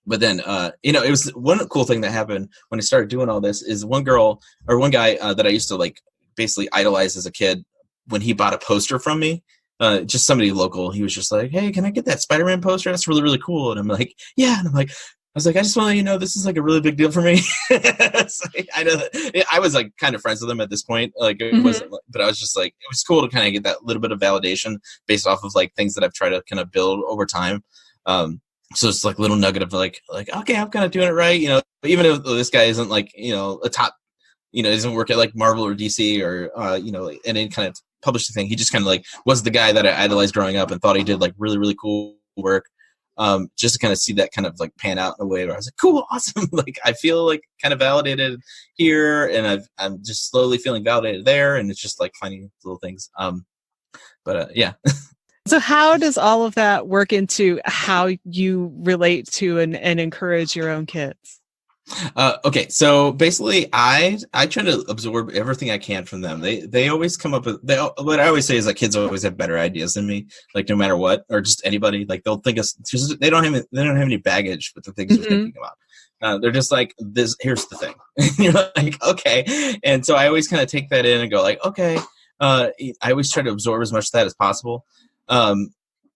But then, it was one cool thing that happened when I started doing all this is one guy that I used to like basically idolize as a kid. When he bought a poster from me, just somebody local, he was just like, hey, can I get that Spider-Man poster? That's really, really cool. And I'm like, yeah. And I was like, I just want to let you know, this is like a really big deal for me. Like, I know that I was like kind of friends with him at this point. Like it wasn't, but I was just like, it was cool to kind of get that little bit of validation based off of like things that I've tried to kind of build over time. So it's like a little nugget of like, okay, I'm kind of doing it right. Even if this guy isn't like, a top, doesn't work at like Marvel or DC or, and any kind of published thing. He just kind of like was the guy that I idolized growing up and thought he did like really, really cool work. just to kind of see that kind of like pan out in a way where I was like, cool, awesome. Like I feel like kind of validated here, and I'm just slowly feeling validated there, and it's just like finding little things. Yeah. So how does all of that work into how you relate to and encourage your own kids? Okay, so basically, I try to absorb everything I can from them. They always come up with what I always say is like kids always have better ideas than me. Like no matter what, or just anybody. Like they'll think they don't have any baggage with the things they're thinking about. They're just like this. Here's the thing. You're like okay, and so I always kind of take that in and go like okay. I always try to absorb as much of that as possible. And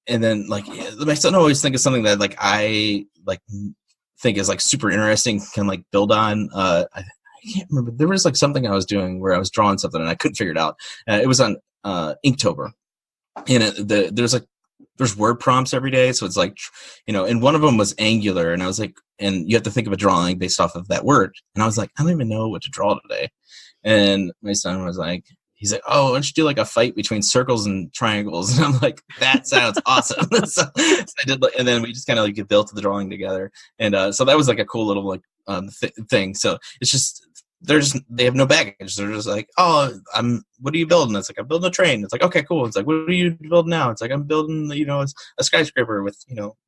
then like my son always think of something that like I like think is like super interesting, can like build on. I can't remember. There was like something I was doing where I was drawing something and I couldn't figure it out. It was on Inktober, and there's word prompts every day, so it's like and one of them was angular, and I was like, and you have to think of a drawing based off of that word, and I was like, I don't even know what to draw today, and my son was like. He's like, oh, why don't you do like a fight between circles and triangles? And I'm like, that sounds awesome. so I did, and then we just kind of like built the drawing together. And so that was like a cool little like thing. So it's just they have no baggage. They're just like, oh, what are you building? It's like I'm building a train. It's like okay, cool. It's like what are you building now? It's like I'm building a skyscraper with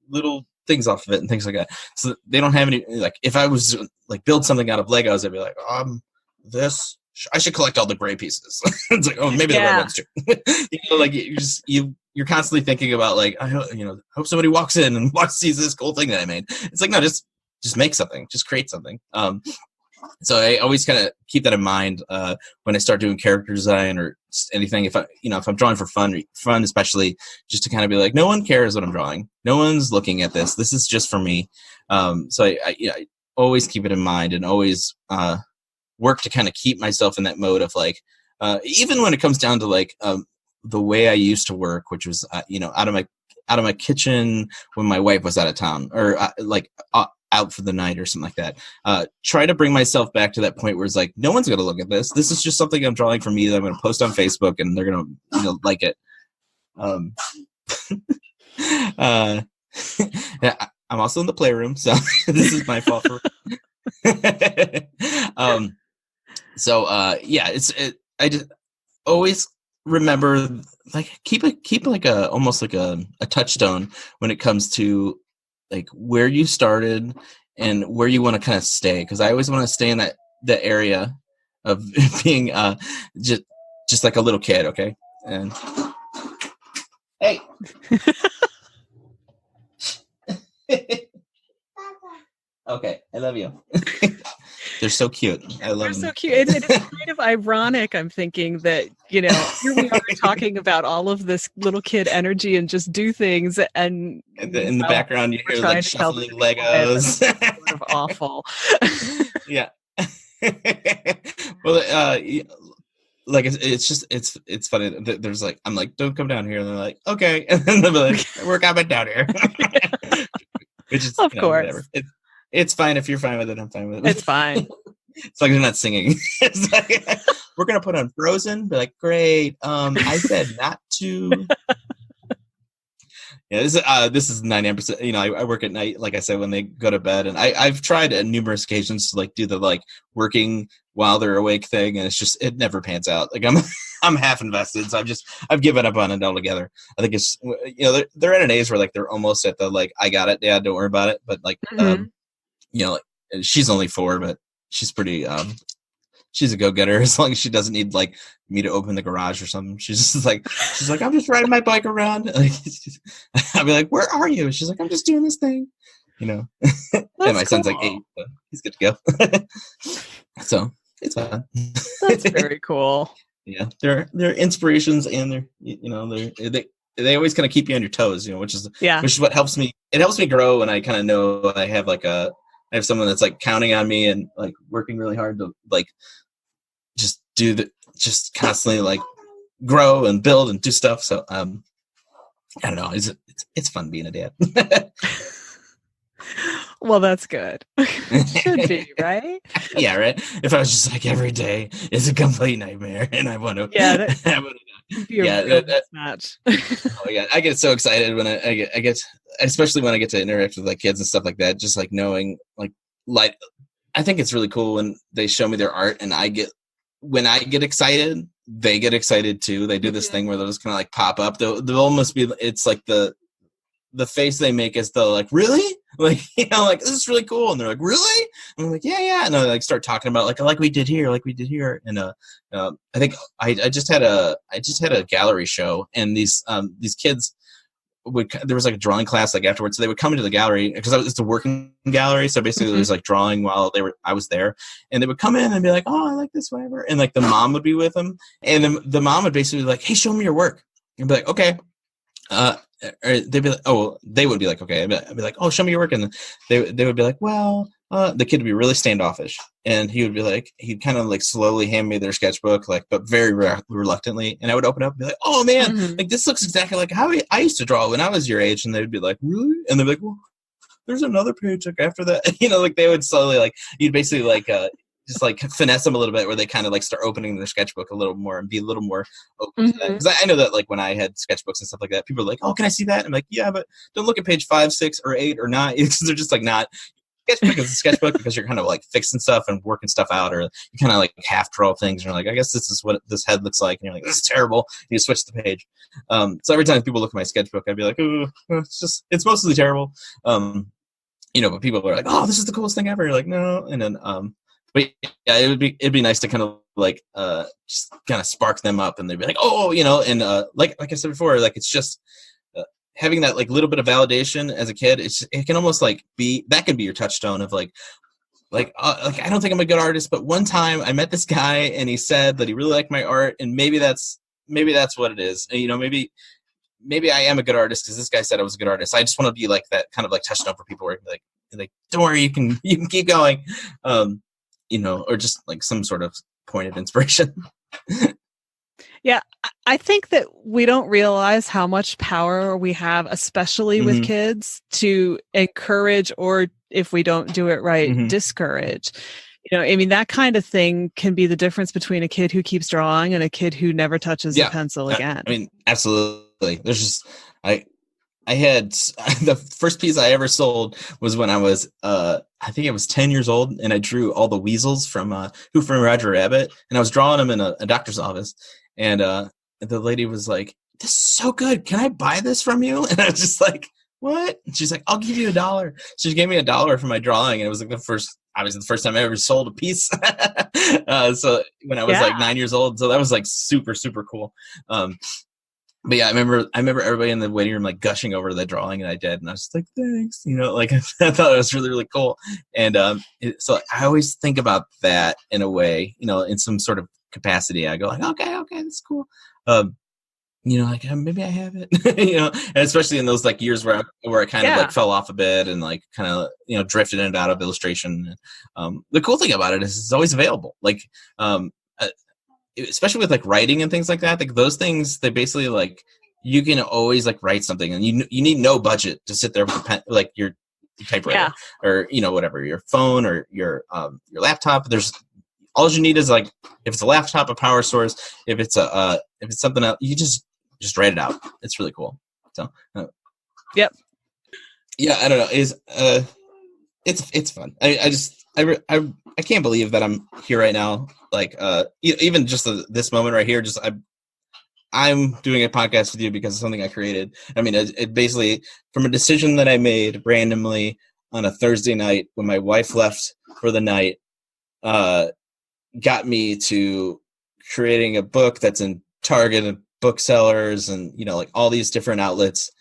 little things off of it and things like that. So they don't have any like if I was like build something out of Legos, I'd be like, this. I should collect all the gray pieces. It's like, oh, maybe the red ones too. Like you're constantly thinking about like, I hope somebody walks in and sees this cool thing that I made. It's like, no, just make something, just create something. So I always kind of keep that in mind when I start doing character design or anything. If I'm drawing for fun, especially just to kind of be like, no one cares what I'm drawing. No one's looking at this. This is just for me. So I always keep it in mind and always work to kind of keep myself in that mode of like, even when it comes down to like the way I used to work, which was out of my kitchen when my wife was out of town or out for the night or something like that. Try to bring myself back to that point where it's like, no one's going to look at this. This is just something I'm drawing for me that I'm going to post on Facebook and they're going to like it. Yeah, I'm also in the playroom, so this is my fault for. I just always remember like keep like almost like a touchstone when it comes to like where you started and where you want to kind of stay, because I always want to stay in that area of being just like a little kid. Okay, and hey. Okay, I love you. They're so cute. I love them. They're so cute. It's kind of ironic, I'm thinking, that, here we are talking about all of this little kid energy and just do things. And in the background, you hear like shuffling Legos. Sort of awful. Yeah. Well, like it's funny. There's like, I'm like, don't come down here. And they're like, okay. And then they'll be like, we're coming down here. Which is, of course. Whatever. It's fine if you're fine with it. I'm fine with it. It's fine. It's like they're not singing. It's like, we're gonna put on Frozen. Be like, great. I said not to. Yeah, this is 99%. I work at night, like I said, when they go to bed, and I've tried at numerous occasions to like do the like working while they're awake thing, and it never pans out. Like I'm half invested, so I've given up on it altogether. I think it's they're at an age where like they're almost at the like I got it, Dad, don't worry about it. But like like she's only 4, but she's pretty she's a go-getter as long as she doesn't need like me to open the garage or something. She's like I'm just riding my bike around. Like, I'll be like, where are you? She's like, I'm just doing this thing, and my son's like 8, so he's good to go. So it's fun. That's very cool. Yeah, they're inspirations, and they always kind of keep you on your toes, which is what helps me. It helps me grow, and I kind of know I have someone that's like counting on me and like working really hard to like just constantly like grow and build and do stuff. So I don't know. It's fun being a dad. Well, that's good. Should be, right? Yeah, right. If I was just like every day is a complete nightmare, and I want to, be a real mismatch. Oh yeah, I get so excited when I especially when I get to interact with like kids and stuff like that, just like knowing like I think it's really cool when they show me their art and when I get excited, they get excited too. They do this thing where they'll just kind of like pop up. They'll almost be, it's like the face they make is the like, really? Like, you know, like, this is really cool. And they're like, really? And I'm like, yeah. And I like start talking about like we did here. And I think I just had a gallery show, and these kids there was like a drawing class like afterwards. So they would come into the gallery because it's a working gallery. So basically there was like drawing while I was there, and they would come in and be like, oh, I like this, whatever. And like the mom would be with them, and then the mom would basically be like, hey, show me your work. And be like, okay. Or they'd be like, oh, they would be like, okay. I'd be like, oh, show me your work. And they would be like, well, the kid would be really standoffish, and he would be like, he'd kind of like slowly hand me their sketchbook, like, but very reluctantly. And I would open up and be like, oh man, like this looks exactly like how I used to draw when I was your age. And they'd be like, really? And they'd be like, well, there's another page like after that. You know, like they would slowly like, you'd basically like, just like finesse them a little bit, where they kind of like start opening their sketchbook a little more and be a little more open to that. Because I know that like when I had sketchbooks and stuff like that, people are like, oh, can I see that? And I'm like, yeah, but don't look at page 5, 6, or 8 or 9, because they're just like not. Sketchbook is a sketchbook because you're kind of like fixing stuff and working stuff out, or you kind of like half draw things and you're like, I guess this is what this head looks like, and you're like, this is terrible, and you switch the page. So every time people look at my sketchbook, I'd be like, oh, it's mostly terrible. You know, but people are like, oh, this is the coolest thing ever. You're like, no. And then but yeah, it'd be nice to kind of like just kind of spark them up, and they'd be like, oh, you know. And like I said before, like it's just having that like little bit of validation as a kid. It can almost like that can be your touchstone of like I don't think I'm a good artist, but one time I met this guy and he said that he really liked my art, and maybe that's what it is. And, you know, maybe I am a good artist because this guy said I was a good artist. I just want to be like that kind of like touchstone for people where like don't worry, you can keep going. You know, or just like some sort of pointed inspiration. Yeah, I think that we don't realize how much power we have, especially with kids, to encourage, or if we don't do it right, discourage. You know, I mean, that kind of thing can be the difference between a kid who keeps drawing and a kid who never touches a pencil again. I mean, absolutely. There's just, I had the first piece I ever sold was when I was, I think I was 10 years old, and I drew all the weasels from Who Framed Roger Rabbit, and I was drawing them in a doctor's office, and the lady was like, "This is so good. Can I buy this from you?" And I was just like, "What?" And she's like, "I'll give you $1." She gave me $1 for my drawing, and it was like the first time I ever sold a piece. So when I was like 9 years old, so that was like super, super cool. But yeah, I remember everybody in the waiting room like gushing over the drawing, and I did, and I was just like, thanks, you know, like I thought it was really, really cool. And so I always think about that in a way, you know, in some sort of capacity. I go like, okay, that's cool. You know, like maybe I have it, you know, and especially in those like years where I kind of like fell off a bit and like kind of, you know, drifted in and out of illustration. The cool thing about it is it's always available. Like, especially with like writing and things like that, like those things, they basically like you can always like write something, and you need no budget to sit there with a pen, like your typewriter or, you know, whatever, your phone or your laptop. There's all you need is like, if it's a laptop, a power source, if it's something else, you just write it out. It's really cool. So yeah, I don't know. It's fun. I can't believe that I'm here right now. Like, even just this moment right here, I'm doing a podcast with you because of something I created. I mean, it basically, from a decision that I made randomly on a Thursday night when my wife left for the night, got me to creating a book that's in Target and booksellers and, you know, like all these different outlets,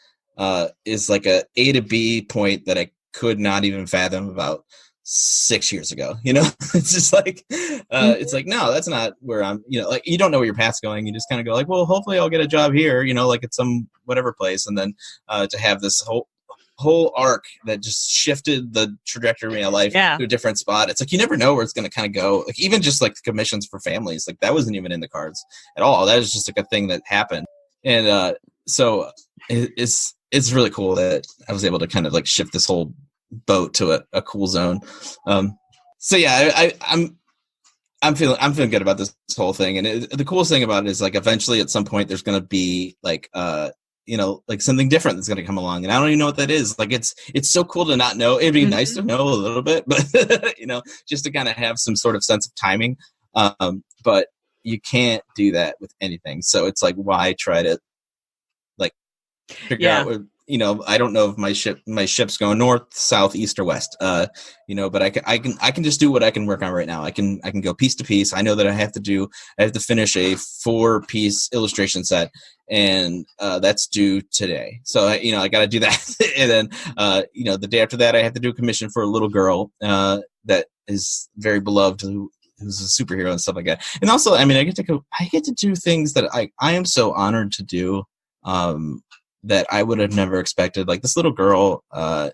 is like a to B point that I could not even fathom about 6 years ago. You know, it's just like, it's like, no, that's not where I'm, you know, like you don't know where your path's going. You just kind of go like, well, hopefully I'll get a job here, you know, like at some whatever place. And then to have this whole arc that just shifted the trajectory of my life to a different spot. It's like, you never know where it's going to kind of go. Like even just like commissions for families, like that wasn't even in the cards at all. That was just like a thing that happened. And so it's really cool that I was able to kind of like shift this whole boat to a cool zone. So yeah, I'm feeling good about this whole thing. And the coolest thing about it is like eventually at some point there's going to be like, like something different that's going to come along, and I don't even know what that is. Like it's so cool to not know. It'd be nice to know a little bit, but just to kind of have some sort of sense of timing. But you can't do that with anything. So it's like, why try to like figure out what, I don't know if my ship's going north, south, east, or west. But I can just do what I can work on right now. I can go piece to piece. I know that I have to finish a 4-piece illustration set, and that's due today. So I got to do that. And then the day after that, I have to do a commission for a little girl that is very beloved, who's a superhero and stuff like that. And also, I get to do things that I am so honored to do. That I would have never expected. Like this little girl,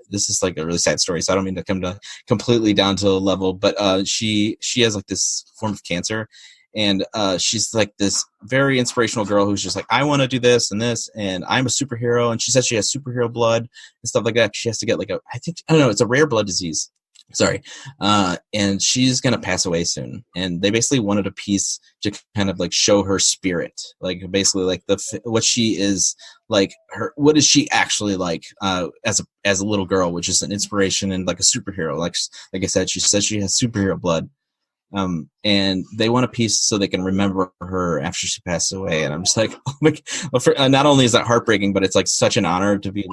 this is like a really sad story, so I don't mean to come to completely down to a level, but she has like this form of cancer, and she's like this very inspirational girl who's just like, I want to do this, and I'm a superhero, and she says she has superhero blood and stuff like that. She has to get like it's a rare blood disease. Sorry. And she's going to pass away soon. And they basically wanted a piece to kind of like show her spirit, like basically like what she is like, what is she actually like, as a little girl, which is an inspiration and like a superhero. Like I said, she says she has superhero blood. And they want a piece so they can remember her after she passed away. And I'm just like, oh my God. Not only is that heartbreaking, but it's like such an honor to be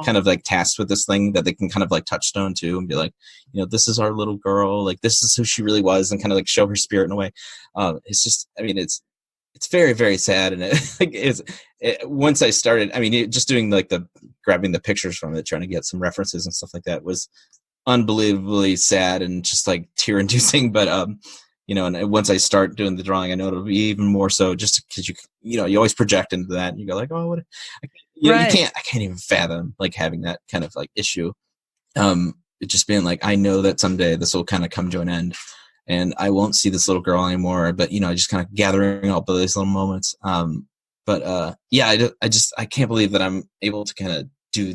kind of like tasked with this thing that they can kind of like touchstone to and be like, this is our little girl. Like this is who she really was, and kind of like show her spirit in a way. It's just, it's very, very sad. And once I started, just doing like grabbing the pictures from it, trying to get some references and stuff like that was unbelievably sad and just like tear-inducing, but and once I start doing the drawing, I know it'll be even more so, just because you always project into that, and you go like, oh, what I can't even fathom like having that kind of like issue. It just being like, I know that someday this will kind of come to an end, and I won't see this little girl anymore. But just kind of gathering up all these little moments. I can't believe that I'm able to kind of do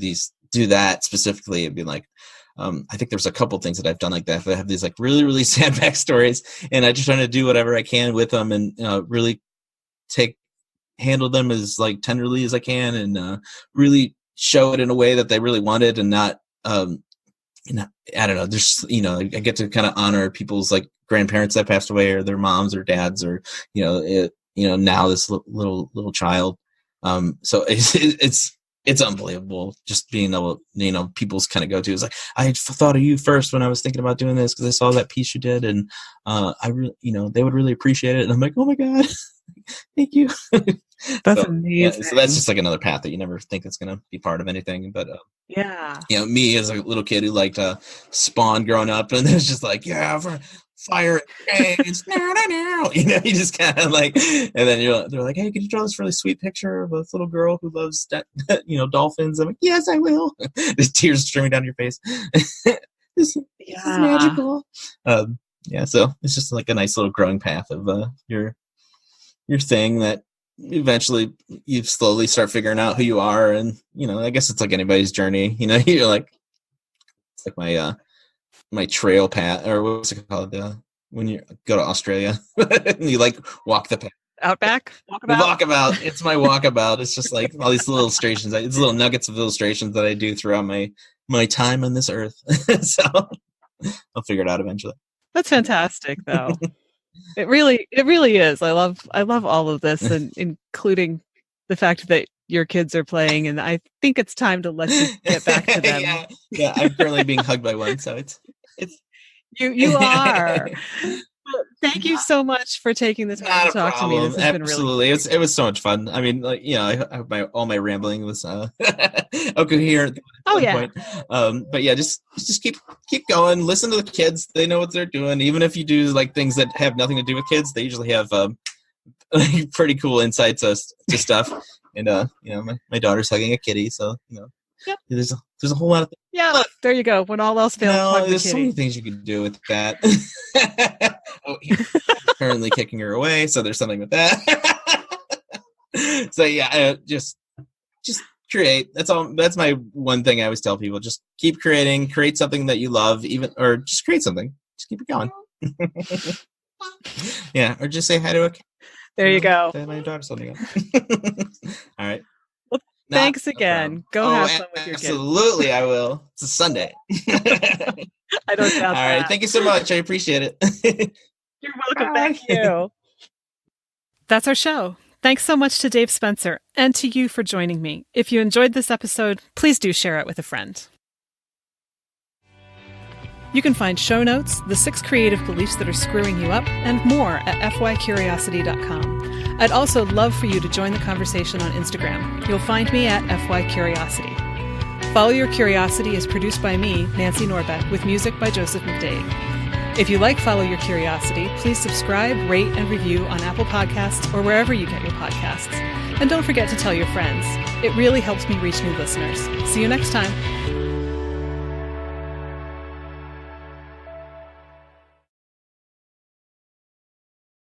that specifically and be like. I think there's a couple things that I've done like that. That have these like really, really sad backstories, and I just try to do whatever I can with them, and really handle them as like tenderly as I can, and really show it in a way that they really wanted, and not. I don't know. There's I get to kind of honor people's like grandparents that passed away, or their moms or dads, or now this little child. So it's unbelievable just being able, people's kind of go to is like, I thought of you first when I was thinking about doing this, because I saw that piece you did, and I really, they would really appreciate it. And I'm like, oh my God, thank you. That's amazing. Yeah, so that's just like another path that you never think it's going to be part of anything. But me as a little kid who liked Spawn growing up, and it was just like, for fire and chains, you just kind of like, and then they're like, hey, could you draw this really sweet picture of this little girl who loves dolphins? I'm like, yes, I will. There's tears streaming down your face. This is magical. So it's just like a nice little growing path of your thing that eventually you slowly start figuring out who you are, and I guess it's like anybody's journey. You're like, it's like my trail path, or what's it called? When you go to Australia and you like walk the path. Outback? Walkabout. It's my walkabout. It's just like all these little illustrations. It's little nuggets of illustrations that I do throughout my time on this earth. So I'll figure it out eventually. That's fantastic, though. It really is. I love all of this, and including the fact that your kids are playing, and I think it's time to let you get back to them. Yeah. I'm currently being hugged by one, so it's you are. Well, thank you so much for taking the time to talk to me. This has Absolutely. been really it was so much fun. I mean, like, I hope all my rambling was coherent. Oh yeah. Point. But yeah, just keep going. Listen to the kids. They know what they're doing. Even if you do like things that have nothing to do with kids, they usually have pretty cool insights to stuff. And my daughter's hugging a kitty, so Yep. There's a whole lot of things. Yeah, but there you go. When all else fails, there's so many things you can do with that. Currently kicking her away, so there's something with that. So yeah, just create. That's all. That's my one thing I always tell people: just keep creating. Create something that you love, or just create something. Just keep it going. Yeah, or just say hi to a. There you go. My daughter's something. All right. Thanks again. Go have fun with your kids. Absolutely, I will. It's a Sunday. I don't doubt that. All right. Thank you so much. I appreciate it. You're welcome. Thank you. That's our show. Thanks so much to Dave Spencer and to you for joining me. If you enjoyed this episode, please do share it with a friend. You can find show notes, the 6 creative beliefs that are screwing you up, and more at fycuriosity.com. I'd also love for you to join the conversation on Instagram. You'll find me at fycuriosity. Follow Your Curiosity is produced by me, Nancy Norbeck, with music by Joseph McDade. If you like Follow Your Curiosity, please subscribe, rate, and review on Apple Podcasts or wherever you get your podcasts. And don't forget to tell your friends. It really helps me reach new listeners. See you next time.